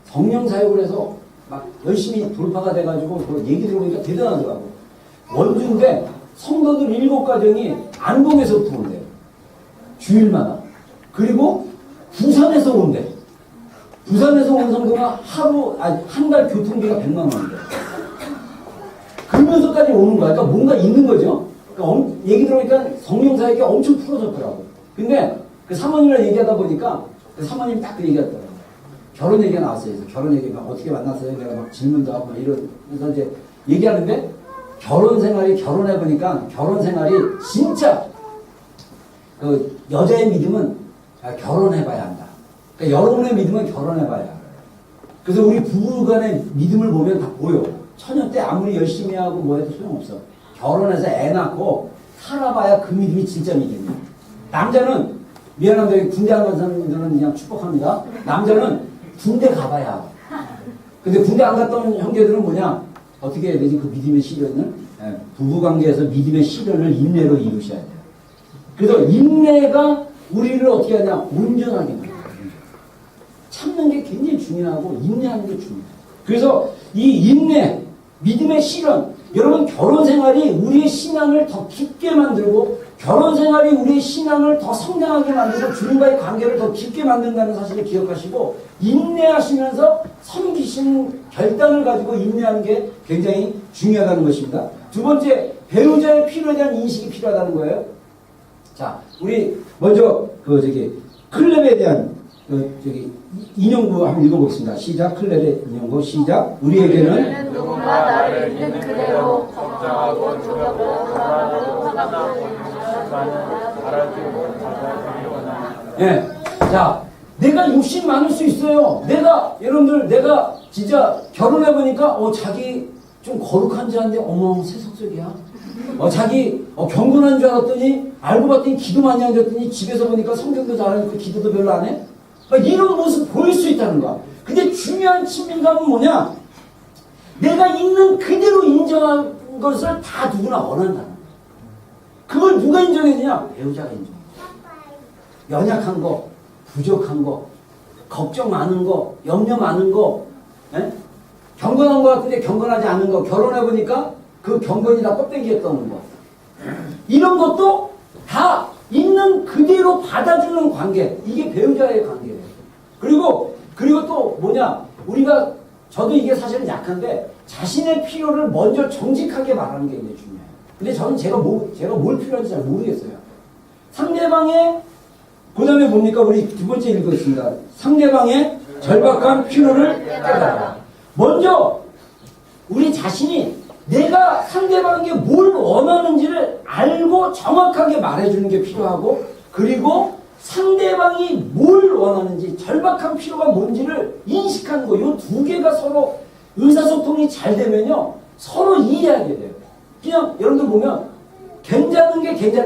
성령사역을 해서 막 열심히 돌파가 돼가지고 그 얘기 들어보니까 대단하더라고. 원주인데 성도들 7가정이 안동에서부터 온대요. 주일마다. 그리고 부산에서 온대. 부산에서 온 성도가 한 달 교통비가 100만 원인데. 그러면서까지 오는 거야. 그러니까 뭔가 있는 거죠. 그러니까 얘기 들어보니까 성령사역이 엄청 풀어졌더라고. 근데 그 사모님이랑 얘기하다 보니까 그 사모님이 딱 그 얘기하더라고. 결혼 얘기가 나왔어요. 그래서 결혼 얘기가 어떻게 만났어요? 내가 막 질문도 하고 이러면서 이제 얘기하는데 결혼해보니까 결혼 생활이 진짜 그 여자의 믿음은 결혼해봐야 한다. 그러니까 여러분의 믿음은 결혼해봐야 한다. 그래서 우리 부부 간의 믿음을 보면 다 보여. 처녀 때 아무리 열심히 하고 뭐 해도 소용없어. 결혼해서 애 낳고 살아봐야 그 믿음이 진짜 믿음이야. 남자는 미안한데 군대 안 간 사람들은 그냥 축복합니다. 남자는 군대 가봐야. 근데 군대 안 갔던 형제들은 뭐냐? 어떻게 해야 되지? 그 믿음의 시련을? 부부관계에서 믿음의 시련을 인내로 이루셔야 돼요. 그래서 인내가 우리를 어떻게 하냐? 온전하게 만들어요. 참는 게 굉장히 중요하고 인내하는 게 중요해요. 그래서 이 인내, 믿음의 실현, 여러분, 결혼 생활이 우리의 신앙을 더 깊게 만들고, 결혼 생활이 우리의 신앙을 더 성장하게 만들고, 주님과의 관계를 더 깊게 만든다는 사실을 기억하시고, 인내하시면서 섬기시는 결단을 가지고 인내하는 게 굉장히 중요하다는 것입니다. 두 번째, 배우자의 필요에 대한 인식이 필요하다는 거예요. 자, 우리 먼저 클렙에 대한 인용구 한번 읽어보겠습니다. 시작. 클렙의 인용구 시작. 우리에게는 누군가 나를 있는 그대로 걱정하고 두렵고 불안하고 화가 예. 자, 내가 욕심 많을 수 있어요. 내가 진짜 결혼해보니까, 자기 좀 거룩한 줄 알았는데, 어머, 세속적이야. 자기, 경건한 줄 알았더니, 알고 봤더니 기도 많이 한 줄 알았더니, 집에서 보니까 성경도 잘하니까 기도도 별로 안 해? 이런 모습 보일 수 있다는 거야. 근데 중요한 친밀감은 뭐냐? 내가 있는 그대로 인정한 것을 다 누구나 원한다는 거야. 그걸 누가 인정해주냐? 배우자가 인정해. 연약한 거, 부족한 거, 걱정 많은 거, 염려 많은 거, 에? 경건한 거 같은데 경건하지 않은 거, 결혼해보니까 그 경건이 다 껍데기였다는 거. 이런 것도 다 있는 그대로 받아주는 관계. 이게 배우자의 관계예요. 그리고 또 뭐냐? 저도 이게 사실은 약한데, 자신의 필요를 먼저 정직하게 말하는 게 굉장히 중요해요. 근데 저는 제가 뭘 필요한지 잘 모르겠어요. 상대방의, 그 다음에 뭡니까? 우리 두 번째 읽었습니다. 상대방의 절박한 필요를 깨달아라. 먼저, 우리 자신이 내가 상대방에게 뭘 원하는지를 알고 정확하게 말해주는 게 필요하고, 그리고 상대방이 뭘 원하는지, 절박한 필요가 뭔지를 인식하는 거, 이 두 개가 서로 의사소통이 잘 되면요, 서로 이해하게 돼요. 그냥 여러분들 보면 괜찮은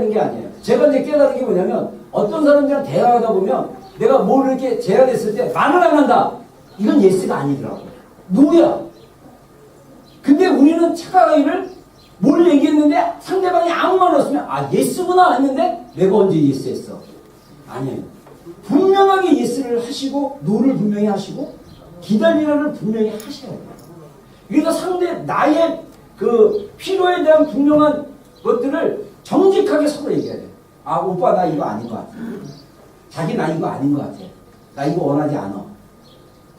게 아니에요. 제가 이제 깨달은 게 뭐냐면, 어떤 사람들이랑 대화하다 보면 내가 뭘 이렇게 제안했을 때 말을 안 한다. 이건 예스가 아니더라고요. 노야. 근데 우리는 착각하기를 뭘 얘기했는데 상대방이 아무 말 없으면 예스구나 했는데 내가 언제 예스했어? 아니에요. 분명하게 예스를 하시고 노를 분명히 하시고 기다리라를 분명히 하셔야 돼요. 그래서 나의 그 필요에 대한 분명한 것들을 정직하게 서로 얘기해야 돼요. 오빠 나 이거 아닌 것 같아. 자기 나 이거 아닌 것 같아. 나 이거 원하지 않아.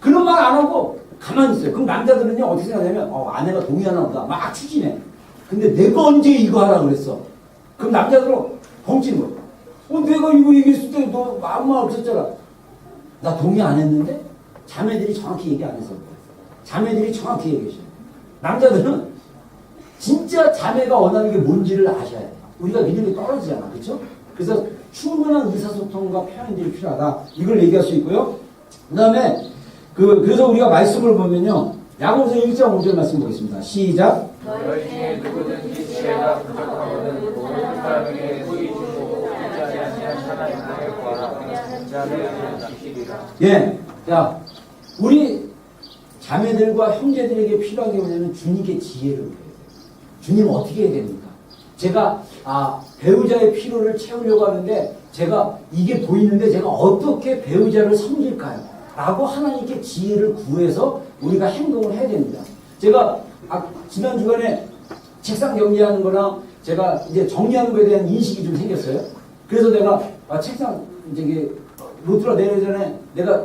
그런 말 안 하고 가만히 있어요. 그럼 남자들은요, 어떻게 생각하냐면, 아내가 동의하나 보다. 막 추진해. 근데 내가 언제 이거 하라 그랬어? 그럼 남자들은 벙치는 거야. 내가 이거 얘기했을 때 너 아무 말 없었잖아. 나 동의 안 했는데? 자매들이 정확히 얘기 안 해서 그래. 자매들이 정확히 얘기해줘요. 남자들은 진짜 자매가 원하는 게 뭔지를 아셔야 돼요. 우리가 믿음이 떨어지잖아. 그렇죠? 그래서 충분한 의사소통과 표현들이 필요하다. 이걸 얘기할 수 있고요. 그 다음에 그래서 우리가 말씀을 보면요. 야고보서 1장 5절 말씀 보겠습니다. 시작. 너희 중에 누구든지 지혜가 부족하거든 모든 사람에게 후히 주고 부자지 아니한 하나님께 구하라. 자를 지키리라. 예. 자, 우리 자매들과 형제들에게 필요한 게 뭐냐면 주님께 지혜를 배워야 돼요. 주님 어떻게 해야 됩니까? 제가 배우자의 필요를 채우려고 하는데 제가 이게 보이는데 제가 어떻게 배우자를 섬길까요? 라고 하나님께 지혜를 구해서 우리가 행동을 해야 됩니다. 제가 지난 주간에 책상 정리하는 거랑 제가 이제 정리하는 거에 대한 인식이 좀 생겼어요. 그래서 내가 책상 로트라 내리기 전에 내가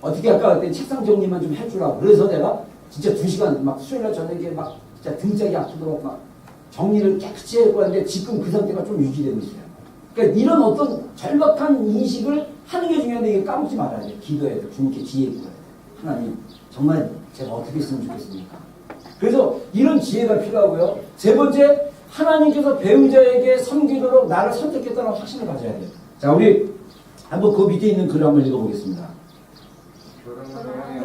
어떻게 할까 그때 책상 정리만 좀 해주라고. 그래서 내가 진짜 2시간 막 수요일날 저녁에 막 진짜 등짝이 아프도록 막 정리를 깨끗이 했고 하는데 지금 그 상태가 좀 유지되고 있어요. 그러니까 이런 어떤 절박한 인식을 하는 게 중요한데 이게 까먹지 말아야 돼요. 기도해야 돼요. 주님께 지혜 구해야 돼요. 하나님 정말 제가 어떻게 했으면 좋겠습니까? 그래서 이런 지혜가 필요하고요. 세 번째, 하나님께서 배우자에게 섬기도록 나를 선택했다는 확신을 가져야 돼요. 자, 우리 한번 그 밑에 있는 글을 한번 읽어보겠습니다.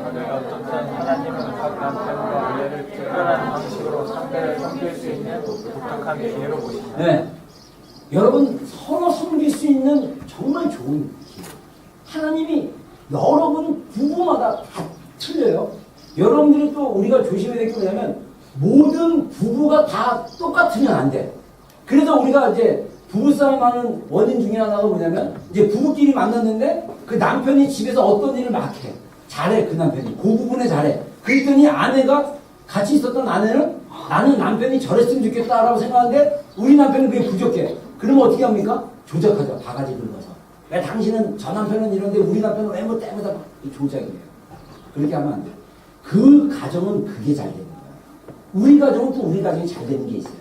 하나님은 각 남편과 아내를 특별한 방식으로 상대를 섬길 수 있는 독특한 기회로 보십니다. 네. 여러분 서로 섬길 수 있는 정말 좋은 기회. 하나님이 여러분 부부마다 다 틀려요. 여러분들이 또 우리가 조심해야 될 게 뭐냐면 모든 부부가 다 똑같으면 안 돼. 그래서 우리가 이제 부부싸움 하는 원인 중에 하나가 뭐냐면 이제 부부끼리 만났는데 그 남편이 집에서 어떤 일을 막 해. 잘해 그 남편이. 그 부분에 잘해. 그랬더니 아내가 같이 있었던 아내는 나는 남편이 저랬으면 좋겠다라고 생각하는데 우리 남편은 그게 부족해. 그러면 어떻게 합니까? 조작하죠. 바가지 긁어서. 왜 당신은 저 남편은 이런데 우리 남편은 왜 뭐 때문에 조작이에요. 그렇게 하면 안 돼요. 그 가정은 그게 잘 되는 거예요. 우리 가정은 또 우리 가정이 잘 되는 게 있어요.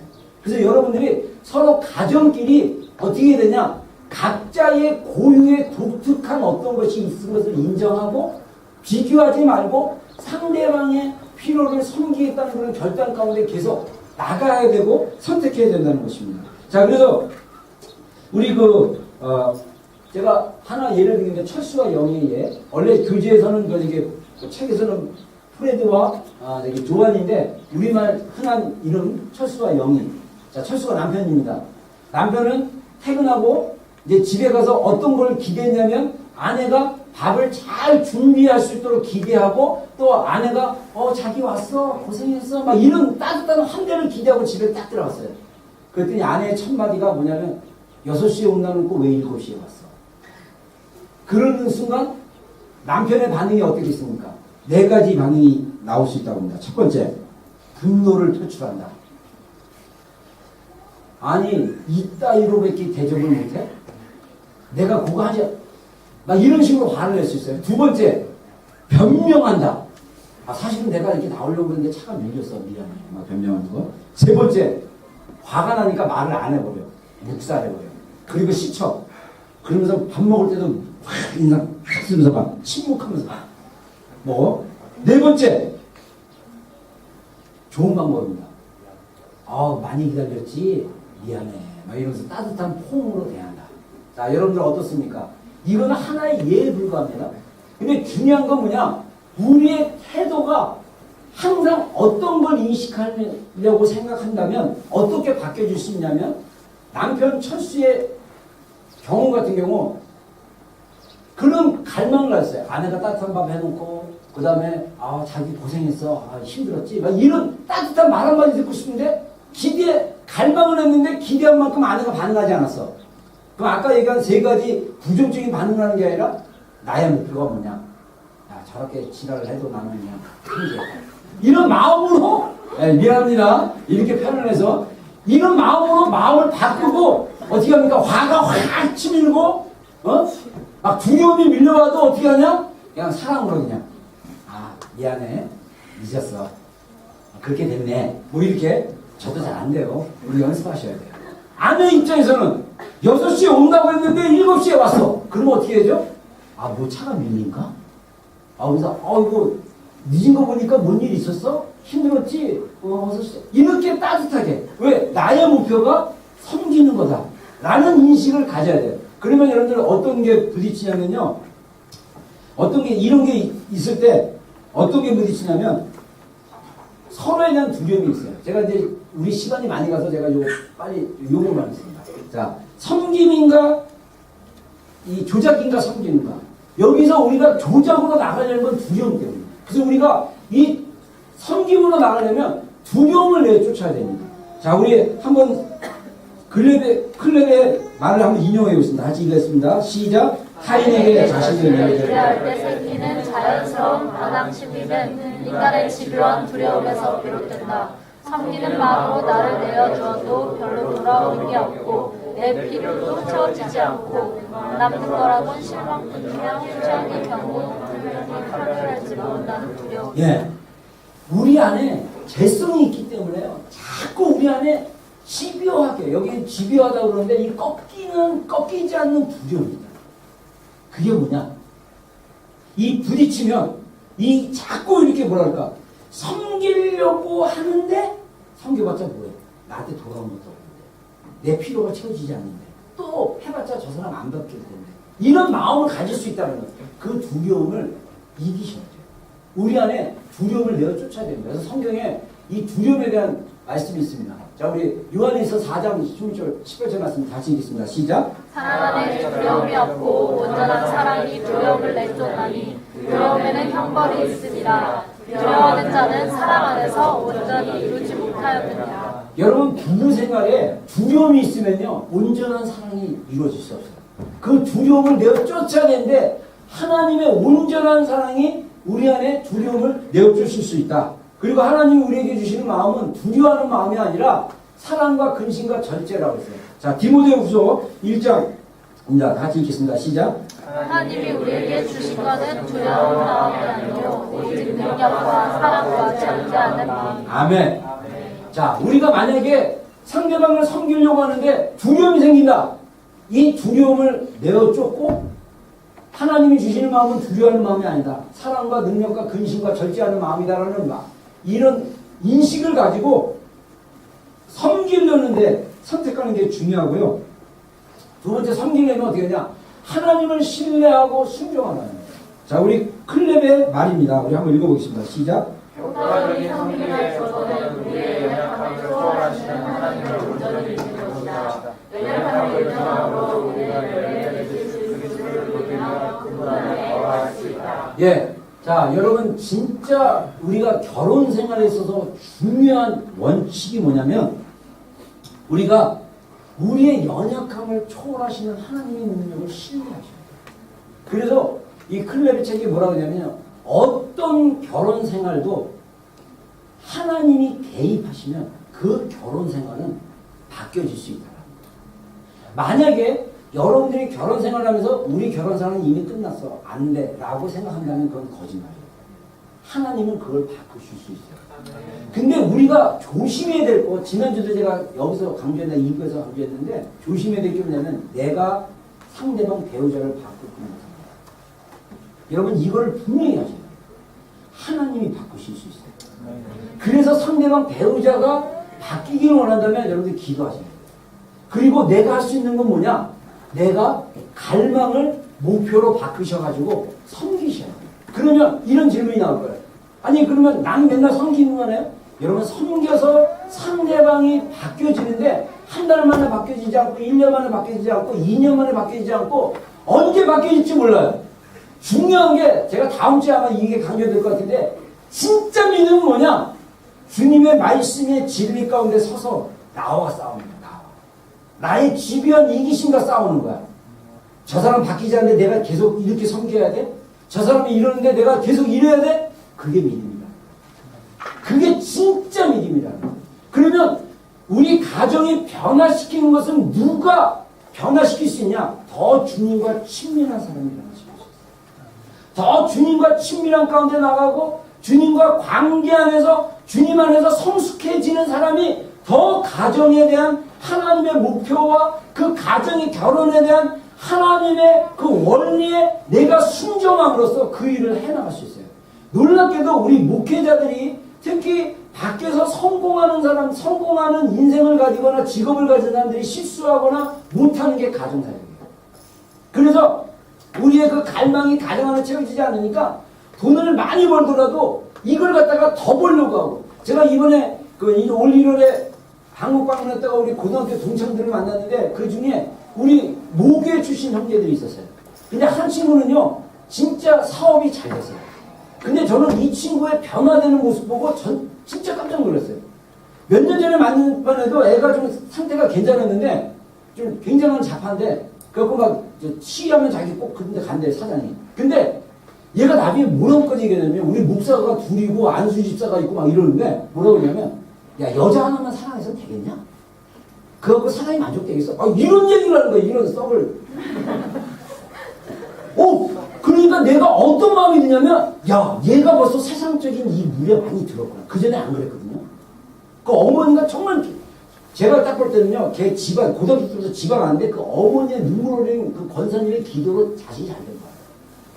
그래서 여러분들이 서로 가정끼리 어떻게 해야 되냐? 각자의 고유의 독특한 어떤 것이 있는 것을 인정하고 비교하지 말고 상대방의 필요를 섬기겠다는 그런 결단 가운데 계속 나가야 되고 선택해야 된다는 것입니다. 자, 그래서 우리 제가 하나 예를 들면 철수와 영의 예. 원래 교재에서는 책에서는 프레드와 조한인데 우리말 흔한 이름 철수와 영이. 자, 철수가 남편입니다. 남편은 퇴근하고 이제 집에 가서 어떤 걸 기대했냐면 아내가 밥을 잘 준비할 수 있도록 기대하고 또 아내가 자기 왔어 고생했어 막 이런 따뜻한 환대를 기대하고 집에 딱 들어갔어요. 그랬더니 아내의 첫 마디가 뭐냐면 6시에 온다는 거 왜 7시에 왔어? 그러는 순간 남편의 반응이 어떻게 있습니까? 4가지 반응이 나올 수 있다고 합니다. 첫 번째, 분노를 표출한다. 아니 이따위로밖에 대접을 못해? 내가 그거 하지 막 이런 식으로 화를 낼 수 있어요. 두 번째, 변명한다. 사실은 내가 이렇게 나오려고 그랬는데 차가 밀렸어. 미안해. 막 변명하는 거. 세 번째, 화가 나니까 말을 안 해버려. 묵살해버려. 그리고 시쳐. 그러면서 밥 먹을 때도 확 인상 확 쓰면서 막 침묵하면서 네 번째, 좋은 방법입니다. 많이 기다렸지? 미안해. 막 이러면서 따뜻한 포옹으로 대한다. 자, 여러분들 어떻습니까? 이거는 하나의 예에 불과합니다. 근데 중요한 건 뭐냐? 우리의 태도가 항상 어떤 걸 인식하려고 생각한다면 어떻게 바뀌어질 수 있냐면 남편 철수의 경우 같은 경우 그런 갈망을 했어요. 아내가 따뜻한 밥 해놓고 그 다음에 자기 고생했어. 힘들었지. 막 이런 따뜻한 말 한마디 듣고 싶은데 갈망을 했는데 기대한 만큼 아내가 반응하지 않았어. 그럼 아까 얘기한 3가지 부정적인 반응을 하는 게 아니라 나의 목표가 뭐냐? 야, 저렇게 지랄을 해도 나는 그냥 편지해. 이런 마음으로 미안합니다. 이렇게 표현을 해서 이런 마음으로 마음을 바꾸고 어떻게 합니까? 화가 확 치밀고 막 두려움이 밀려와도 어떻게 하냐? 그냥 사랑으로 그냥 미안해. 잊었어. 그렇게 됐네. 뭐 이렇게 저도 잘 안 돼요. 우리 연습하셔야 돼요. 아내 입장에서는 6시에 온다고 했는데 7시에 왔어. 그러면 어떻게 해야죠? 뭐 차가 밀린가? 그래서 이거 늦은 거 보니까 뭔 일 있었어? 힘들었지? 6시. 이렇게 따뜻하게. 왜? 나의 목표가 섬기는 거다. 라는 인식을 가져야 돼요. 그러면 여러분들 어떤 게 부딪히냐면요. 이런 게 있을 때 어떤 게 부딪히냐면 서로에 대한 두려움이 있어요. 제가 이제 우리 시간이 많이 가서 제가 빨리 요거만 하겠습니다. 자, 섬김인가 이 조작인가 섬김인가. 여기서 우리가 조작으로 나가려는 건 두려움 때문에. 그래서 우리가 이 섬김으로 나가려면 두려움을 내쫓아야 됩니다. 자, 우리 한번 클렙의 말을 한번 인용해 보겠습니다. 같이 읽겠습니다. 시작. 타인에게 자신을 의뢰할 때 생기는 자연스러운 반항심리는 인간의 집요한 두려움에서 비롯된다. 섬기는 마음으로 나를 내어주어도 별로 돌아오는 게 없고 내 필요도 채워지지 않고 남는 거라곤 실망뿐이며 후자의 경우 분명히 파멸할지 모른다는 두려움. 우리 안에 재성이 있기 때문에요. 자꾸 우리 안에 집요하게, 여기는 집요하다고 그러는데 이 꺾이지 않는 두려움입니다. 그게 뭐냐? 이 부딪히면 이 자꾸 이렇게 섬기려고 하는데 섬겨봤자 뭐해? 나한테 돌아온 것도 없는데 내 필요가 채워지지 않는데 또 해봤자 저 사람 안 바뀔 텐데 이런 마음을 가질 수 있다는 거예요. 그 두려움을 이기셔야 돼요. 우리 안에 두려움을 내어쫓아야 됩니다. 그래서 성경에 이 두려움에 대한 말씀이 있습니다. 자, 우리 요한일서 4장 16절 18절 말씀 같이 읽겠습니다. 시작. 사랑 안에 두려움이 없고 온전한 사랑이 두려움을 내쫓나니 두려움에는 형벌이 있습니다. 두려워하는 자는 사랑 안에서 온전히 이루지 못하였느니라. 여러분 부부 생활에 두려움이 있으면요 온전한 사랑이 이루어질 수 없어요. 그 두려움을 내어쫓아야 되는데 하나님의 온전한 사랑이 우리 안에 두려움을 내어쫓을 수 있다. 그리고 하나님이 우리에게 주시는 마음은 두려워하는 마음이 아니라 사랑과 근심과 절제라고 했어요. 자, 디모데후서 1장입니다. 같이 읽겠습니다. 시작. 하나님이 우리에게 주신 것은 두려운 마음이 아니요 오직 능력과 사랑과 절제하는 마음. 아멘. 자, 우리가 만약에 상대방을 섬기려고 하는데 두려움이 생긴다. 이 두려움을 내어 쫓고 하나님이 주시는 마음은 두려워하는 마음이 아니다. 사랑과 능력과 근심과 절제하는 마음이다라는 이런 인식을 가지고 섬기려는데 선택하는 게 중요하고요. 두 번째, 섬기려면 어떻게 하냐? 하나님을 신뢰하고 순종하는 거예요. 자, 우리 클렙의 말입니다. 우리 한번 읽어보겠습니다. 시작. 효과적인 성경의 조건은 우리의 연약함을 초월하시는 하나님의 온전을 이루는 것이다. 연약함을 기반으로 우리가 열매를 맺을 그리스도를 누리며 그분 안에 거할 수 있다. 예. 자, 여러분, 진짜 우리가 결혼 생활에 있어서 중요한 원칙이 뭐냐면, 우리가 우리의 연약함을 초월하시는 하나님의 능력을 신뢰하셔야 돼요. 그래서 이 클레베 책이 뭐라고 하냐면요, 어떤 결혼 생활도 하나님이 개입하시면 그 결혼 생활은 바뀌어질 수 있다. 만약에 여러분들이 결혼 생활을 하면서 우리 결혼 생활은 이미 끝났어, 안 돼 라고 생각한다면 그건 거짓말이에요. 하나님은 그걸 바꾸실 수 있어요. 근데 우리가 조심해야 될 거, 지난주도 제가 여기서 강조했나 이부에서 강조했는데, 조심해야 될 게 뭐냐면 내가 상대방 배우자를 바꾸고 못합니다. 여러분, 이거를 분명히 하셔야 돼요. 하나님이 바꾸실 수 있어요. 그래서 상대방 배우자가 바뀌기를 원한다면 여러분들 기도하셔야 돼요. 그리고 내가 할 수 있는 건 뭐냐? 내가 갈망을 목표로 바꾸셔가지고 섬기셔야 돼요. 그러면 이런 질문이 나올 거예요. 아니, 그러면 난 맨날 섬기는 거네요? 여러분, 섬겨서 상대방이 바뀌어지는데 한 달 만에 바뀌어지지 않고 1년 만에 바뀌어지지 않고 2년 만에 바뀌어지지 않고 언제 바뀌어질지 몰라요. 중요한 게, 제가 다음 주에 아마 이게 강조될 것 같은데, 진짜 믿음은 뭐냐? 주님의 말씀의 진리 가운데 서서 나와 싸우는 거야. 나의 지배한 이기심과 싸우는 거야. 저 사람 바뀌지 않는데 내가 계속 이렇게 섬겨야 돼? 저 사람이 이러는데 내가 계속 이래야 돼? 그게 믿음이다. 그게 진짜 믿음이다. 그러면 우리 가정이 변화시키는 것은 누가 변화시킬 수 있냐? 더 주님과 친밀한 사람이 변화시킬 수 있어요. 더 주님과 친밀한 가운데 나가고 주님과 관계 안에서 주님 안에서 성숙해지는 사람이 더 가정에 대한 하나님의 목표와 그 가정의 결혼에 대한 하나님의 그 원리에 내가 순종함으로써 그 일을 해나갈 수 있어요. 놀랍게도 우리 목회자들이 특히 밖에서 성공하는 사람, 성공하는 인생을 가지거나 직업을 가진 사람들이 실수하거나 못하는 게 가정사역이에요. 그래서 우리의 그 갈망이 가정 안에 채워지지 않으니까 돈을 많이 벌더라도 이걸 갖다가 더 벌려고 하고, 제가 이번에 올 1월에 한국 방문했다가 우리 고등학교 동창들을 만났는데 그 중에 우리 모교에 출신 형제들이 있었어요. 근데 한 친구는요, 진짜 사업이 잘 됐어요. 근데 저는 이 친구의 변화되는 모습 보고 진짜 깜짝 놀랐어요. 몇 년 전에 만난 해도 애가 좀 상태가 괜찮았는데 좀 굉장한 자파인데, 그래갖고 막 시위하면 자기 꼭 그런데 간대, 사장이. 근데 얘가 나중에 뭐라고까지 얘기하냐면, 우리 목사가 둘이고 안수 집사가 있고 막 이러는데 뭐라고 하냐면, 야, 여자 하나만 사랑해서 되겠냐? 그거 사랑이 만족되겠어? 아, 이런 얘기를 하는 거야, 이런 썩을. 그러니까 내가 어떤 마음이 드냐면, 야, 얘가 벌써 세상적인 이 물에 많이 들었구나. 그전에 안 그랬거든요. 그 어머니가 정말, 제가 딱 볼 때는요, 걔 집안, 고등학교 때부터 집안 왔는데 그 어머니의 눈물 흘리는 그 권사님의 기도로 자신이 잘 된 거야.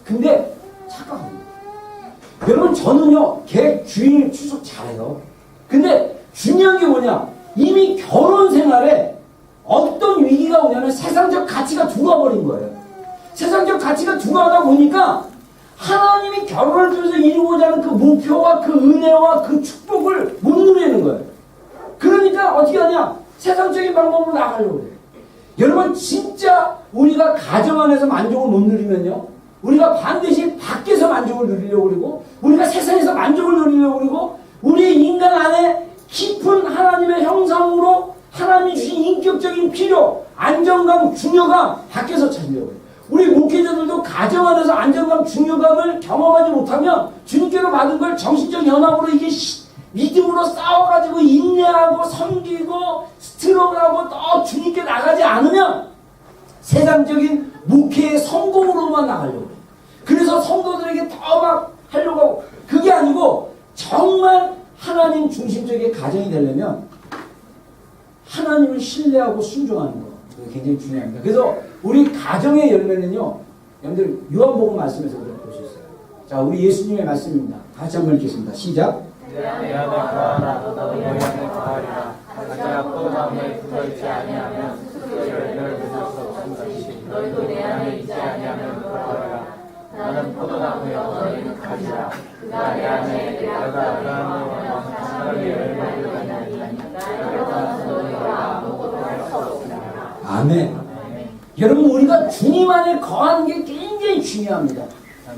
근데 착각합니다. 여러분, 저는요, 걔 주일 추석 잘해요. 근데 중요한 게 뭐냐? 이미 결혼 생활에 어떤 위기가 오냐면 세상적 가치가 들어와 버린 거예요. 세상적 가치가 들어가다 보니까 하나님이 결혼을 통해서 이루고자 하는 그 목표와 그 은혜와 그 축복을 못 누리는 거예요. 그러니까 어떻게 하냐? 세상적인 방법으로 나가려고 해요. 여러분, 진짜 우리가 가정 안에서 만족을 못 누리면요, 우리가 반드시 밖에서 만족을 누리려고 그러고, 우리가 세상에서 만족을 누리려고 그러고, 우리 인간 안에 깊은 하나님의 형상으로 하나님이 주신 인격적인 필요, 안정감, 중요감 밖에서 찾으려고 해요. 우리 목회자들도 가정 안에서 안정감, 중요감을 경험하지 못하면 주님께로 받은 걸 정신적 연합으로 이게 믿음으로 싸워가지고 인내하고 섬기고 스트럭하고 또 주님께 나가지 않으면 세상적인 목회의 성공으로만 나가려고 해요. 그래서 성도들에게 더 막 하려고 하고, 그게 아니고 정말 하나님 중심적인 가정이 되려면 하나님을 신뢰하고 순종하는 거, 그게 굉장히 중요합니다. 그래서 우리 가정의 열매는요, 여러분들 요한복음 말씀에서 볼 수 있어요. 자, 우리 예수님의 말씀입니다. 같이 한번 읽겠습니다. 시작. 내 안에 거하라 너희 안에 거하리라. 가지가 포도나무에 붙어있지 아니하면 스스로 열매를 맺을 수 없으니 너희도 내 안에 있지 아니하면 거하라. 나는 포도나무여 너희는 가지라. 그가 내 안에 내가 그 안에 상하게 열매를 맺나니 나를 떠나서 너희가 아무것도 할 수 없으리라. 아멘. 여러분, 우리가 주님 안에 거하는 게 굉장히 중요합니다.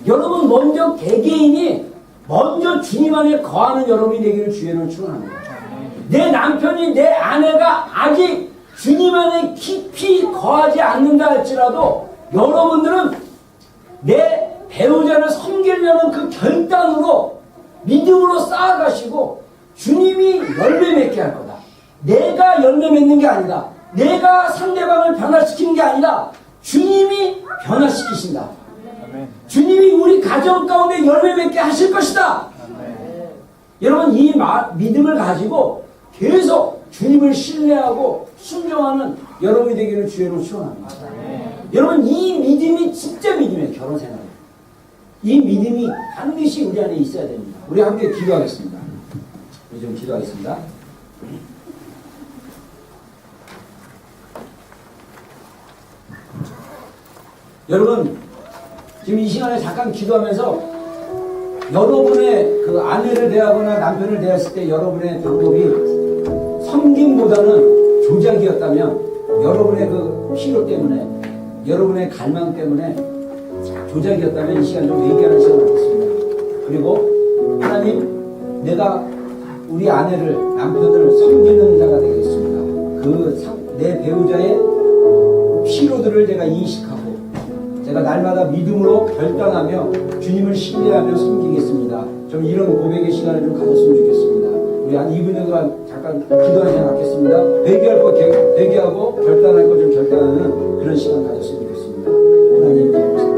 여러분, 먼저 개개인이 먼저 주님 안에 거하는 여러분이 되기를 주의를 축원합니다. 내 남편이, 내 아내가 아직 주님 안에 깊이 거하지 않는다 할지라도 여러분들은 내 배우자를 섬기려는 그 결단으로 믿음으로 쌓아가시고 주님이 열매 맺게 할 거다. 내가 열매 맺는 게 아니다. 내가 상대방을 변화시키는 게 아니라 주님이 변화시키신다. 주님이 우리 가정 가운데 열매 맺게 하실 것이다. 여러분, 이 믿음을 가지고 계속 주님을 신뢰하고 순종하는 여러분이 되기를 주의로 축원합니다. 여러분, 이 믿음이 진짜 믿음이에요. 결혼 생활. 이 믿음이 반드시 우리 안에 있어야 됩니다. 우리 함께 기도하겠습니다. 우리 좀 기도하겠습니다. 여러분, 지금 이 시간에 잠깐 기도하면서 여러분의 그 아내를 대하거나 남편을 대했을 때 여러분의 방법이 섬김보다는 조작이었다면, 여러분의 그 필요 때문에, 여러분의 갈망 때문에 조작이었다면 이 시간 좀 회개하는 시간을 갖겠습니다. 그리고 하나님, 내가 우리 아내를, 남편을 섬기는 자가 되겠습니다. 내 배우자의 필요들을 제가 인식하고 제가 날마다 믿음으로 결단하며 주님을 신뢰하며 섬기겠습니다. 좀 이런 고백의 시간을 좀 가졌으면 좋겠습니다. 우리 한 2분 정도 잠깐 기도하는 시간 갖겠습니다. 회개할 거 회개하고 결단할 거 좀 결단하는 그런 시간 가졌으면 좋겠습니다. 하나님 감사합니다.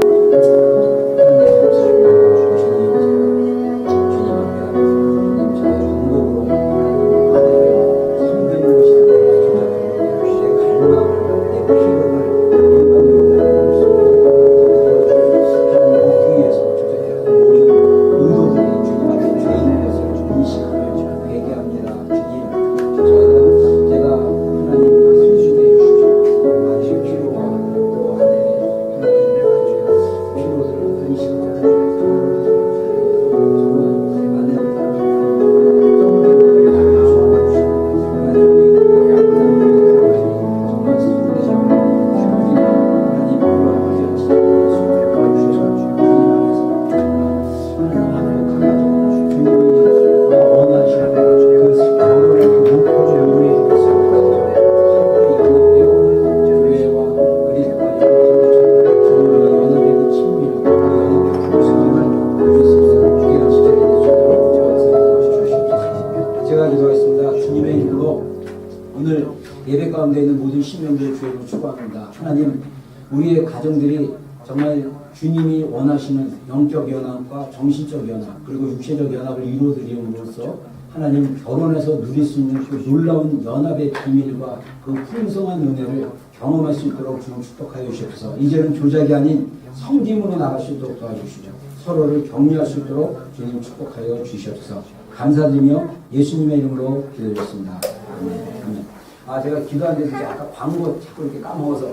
우리의 가정들이 정말 주님이 원하시는 영적 연합과 정신적 연합, 그리고 육체적 연합을 이루어드림으로써 하나님 결혼해서 누릴 수 있는 그 놀라운 연합의 비밀과 그 풍성한 은혜를 경험할 수 있도록 주님 축복하여 주시옵소서. 이제는 조작이 아닌 섬김으로 나갈 수 있도록 도와주시죠. 서로를 격려할 수 있도록 주님 축복하여 주시옵소서. 감사드리며 예수님의 이름으로 기도드렸습니다. 아멘. 제가 기도하는데 아까 광고 자꾸 이렇게 까먹어서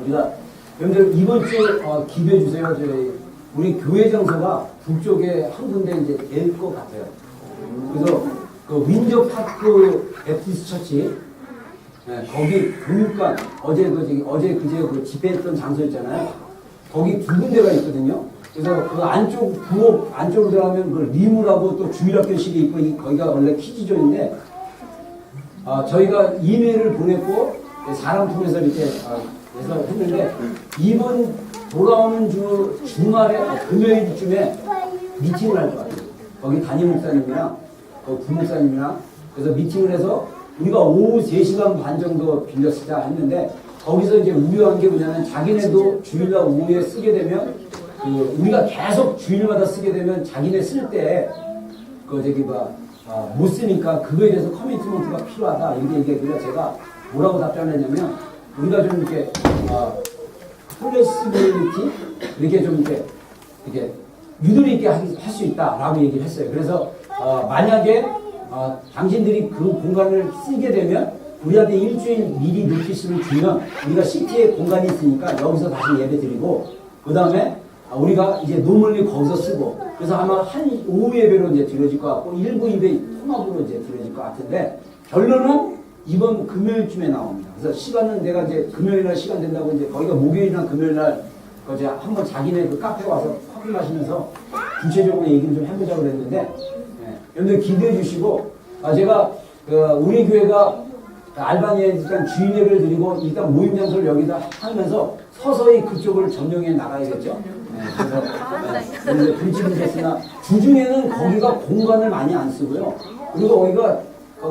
우리가 여러분들 이번 주 기도해 주세요. 우리 교회 장소가 북쪽에 한 군데 이제 될 것 같아요. 그래서 그 윈저 파크 베프티스트 처치, 거기 교육관 어제 그제 집회했던 장소 있잖아요. 거기 두 군데가 있거든요. 그래서 그 안쪽 부엌 안쪽으로 들어가면 그 리무라고 또 주일학교실이 있고 거기가 원래 키즈존인데 저희가 이메일을 보냈고 사람 통해서 이렇게 해서 했는데 이번 돌아오는 주말에 금요일쯤에 미팅을 할 것 같아요. 거기 담임 목사님이랑 부목사님이랑 그래서 미팅을 해서 우리가 오후 3시간 반 정도 빌렸자 했는데 거기서 이제 우려한 게 뭐냐면 자기네도 주일날 오후에 쓰게 되면 우리가 계속 주일마다 쓰게 되면 자기네 쓸 때 못 쓰니까 그거에 대해서 커미트먼트가 필요하다 이렇게 얘기했고요. 제가 뭐라고 답변했냐면 우리가 좀 이렇게 플렉시빌리티 이렇게 좀 이렇게 유도리 있게 할 수 있다라고 얘기를 했어요. 그래서 만약에 당신들이 그 공간을 쓰게 되면 우리한테 일주일 미리 노티스를 주면 우리가 시티에 공간이 있으니까 여기서 다시 예배 드리고 그 다음에 우리가 이제 노멀리 거기서 쓰고 그래서 아마 한 오후 예배로 이제 드려질 것 같고 일부 예배 통합으로 이제 드려질 것 같은데 결론은 이번 금요일쯤에 나옵니다. 그래서 시간은 내가 이제 금요일날 시간 된다고 이제 거기가 목요일이나 금요일날 이제 한번 자기네 그 카페 와서 커피 마시면서 구체적으로 얘기를 좀 해보자고 그랬는데 여러분들 기대해 주시고 제가 우리 교회가 알바니아에 일단 주일 예배를 드리고 일단 모임 장소를 여기다 하면서 서서히 그쪽을 점령해 나가야겠죠. 그래서 이제 브리지문데스나 주중에는 거기가 공간을 많이 안 쓰고요. 그리고 거기가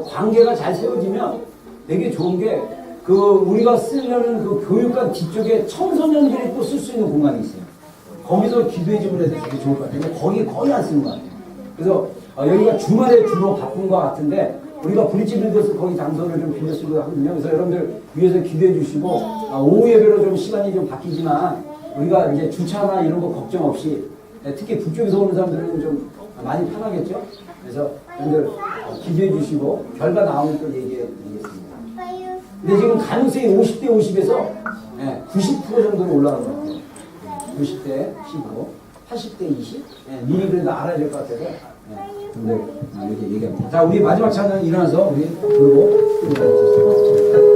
관계가 잘 세워지면 되게 좋은 게 우리가 쓰려는 그 교육관 뒤쪽에 청소년들이 또 쓸 수 있는 공간이 있어요. 거기서 기도해주면 해도 되게 좋을 것 같아요. 근데 거기 거의 안 쓰는 것 같아요. 그래서 여기가 주말에 주로 바쁜 것 같은데 우리가 브리지빌드에서 거기 장소를 좀 빌려 쓰고 하거든요. 그래서 여러분들 위해서 기도해 주시고 오후 예배로 좀 시간이 좀 바뀌지만 우리가 이제 주차나 이런 거 걱정 없이 특히 북쪽에서 오는 사람들은 좀 많이 편하겠죠. 그래서 여러분들 기도해 주시고 결과 나오면 또 얘기해 드리겠습니다. 근데 지금 가능성이 50대 50에서 90% 정도로 올라간 것 같아요. 90대 15, 80대 20? 미리 그래도 알아야 될 것 같아서 근데 이렇게 얘기합니다. 자, 우리 마지막 찬양 일어나서 우리 부르고 끝내겠습니다.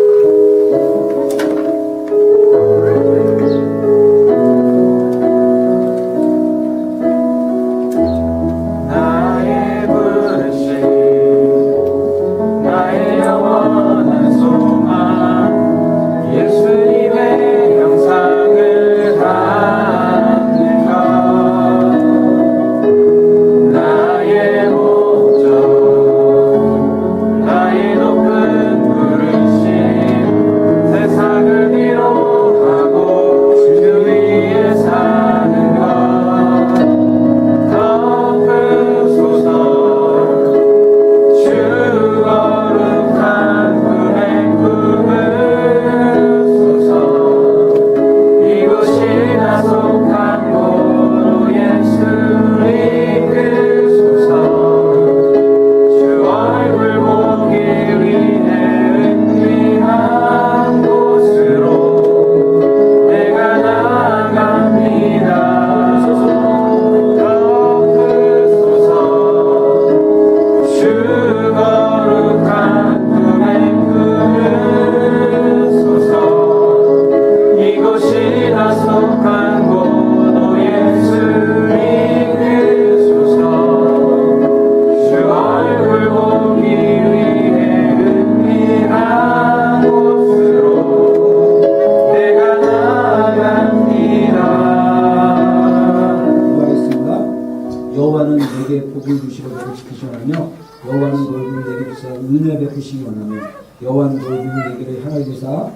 여호와는 내게 복을 주시고 너를 지키시오며 여호와는 너를 내게 주사 은혜 베푸시기 원하며 여호와는 너를 내게 향하여 주사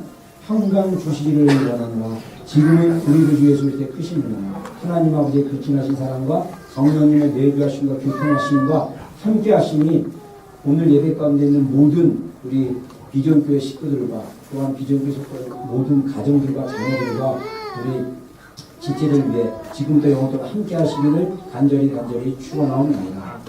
평강 주시기를 원하노라. 지금은 우리 주 예수 그리스도의 크신 은혜와 하나님 아버지의 극진하신 사랑과 성령님의 내주하심과 교통하심과 함께하심이 오늘 예배 가운데 있는 모든 우리 비전교회 식구들과 또한 비전교회 속한 모든 가정들과 자녀들과 우리 지체를 위해 지금부터 영원토록 함께 하시기를 간절히 축원하옵나이다.